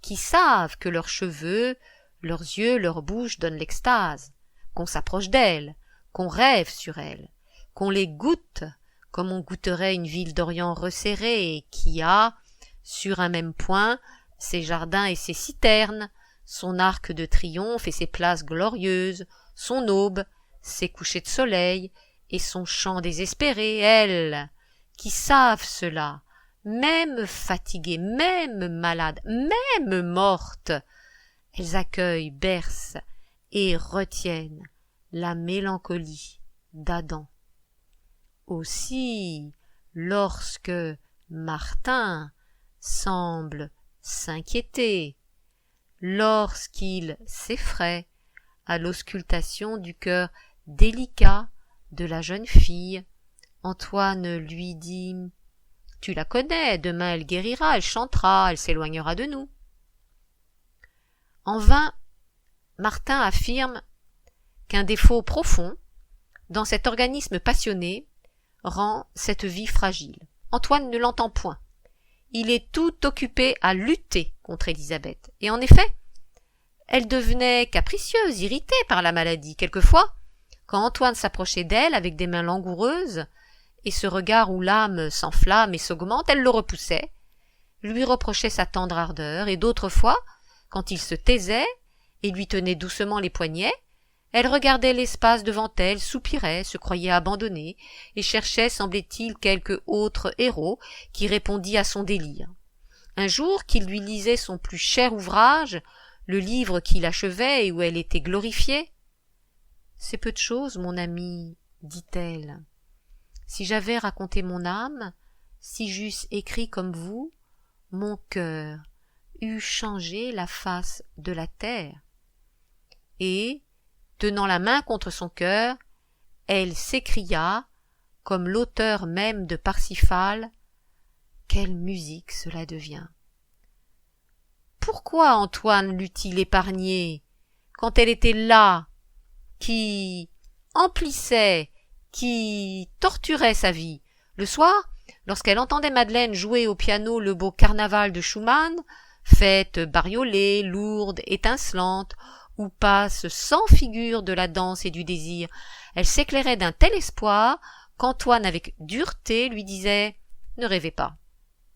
qui savent que leurs cheveux, leurs yeux, leur bouche donnent l'extase, qu'on s'approche d'elles, qu'on rêve sur elles, qu'on les goûte comme on goûterait une ville d'Orient resserrée et qui a, sur un même point, ses jardins et ses citernes, son arc de triomphe et ses places glorieuses, son aube, ses couchers de soleil et son chant désespéré, elles, qui savent cela, même fatiguées, même malades, même mortes, elles accueillent, bercent et retiennent la mélancolie d'Adam. Aussi, lorsque Martin semble s'inquiéter, lorsqu'il s'effraie à l'auscultation du cœur délicat de la jeune fille, Antoine lui dit « Tu la connais, demain elle guérira, elle chantera, elle s'éloignera de nous. » En vain, Martin affirme qu'un défaut profond, dans cet organisme passionné, rend cette vie fragile. Antoine ne l'entend point. Il est tout occupé à lutter contre Élisabeth. Et en effet, elle devenait capricieuse, irritée par la maladie. Quelquefois, quand Antoine s'approchait d'elle avec des mains langoureuses, et ce regard où l'âme s'enflamme et s'augmente, elle le repoussait, lui reprochait sa tendre ardeur, et d'autres fois, quand il se taisait et lui tenait doucement les poignets, elle regardait l'espace devant elle, soupirait, se croyait abandonnée, et cherchait, semblait-il, quelque autre héros qui répondît à son délire. Un jour qu'il lui lisait son plus cher ouvrage, le livre qu'il achevait et où elle était glorifiée. « C'est peu de chose, mon ami, dit-elle. Si j'avais raconté mon âme, si j'eusse écrit comme vous, mon cœur eût changé la face de la terre. » Et, tenant la main contre son cœur, elle s'écria, comme l'auteur même de Parsifal, « Quelle musique cela devient !» Pourquoi Antoine l'eût-il épargnée, quand elle était là, qui emplissait, qui torturait sa vie? Le soir, lorsqu'elle entendait Madeleine jouer au piano le beau carnaval de Schumann, fête bariolée, lourde, étincelante, où passe 100 figures de la danse et du désir, elle s'éclairait d'un tel espoir qu'Antoine, avec dureté, lui disait « Ne rêvez pas ».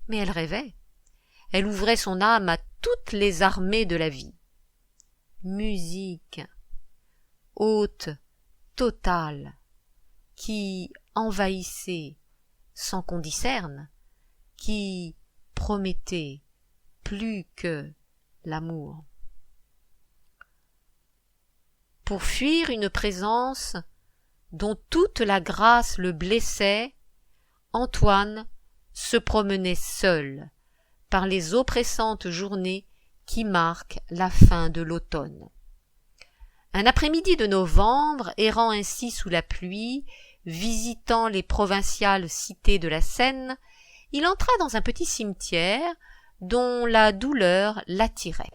Mais elle rêvait. Elle ouvrait son âme à toutes les armées de la vie. Musique, haute, totale, qui envahissait sans qu'on discerne, qui promettait plus que l'amour. Pour fuir une présence dont toute la grâce le blessait, Antoine se promenait seul par les oppressantes journées qui marquent la fin de l'automne. Un après-midi de novembre, errant ainsi sous la pluie, visitant les provinciales cités de la Seine, il entra dans un petit cimetière dont la douleur l'attirait.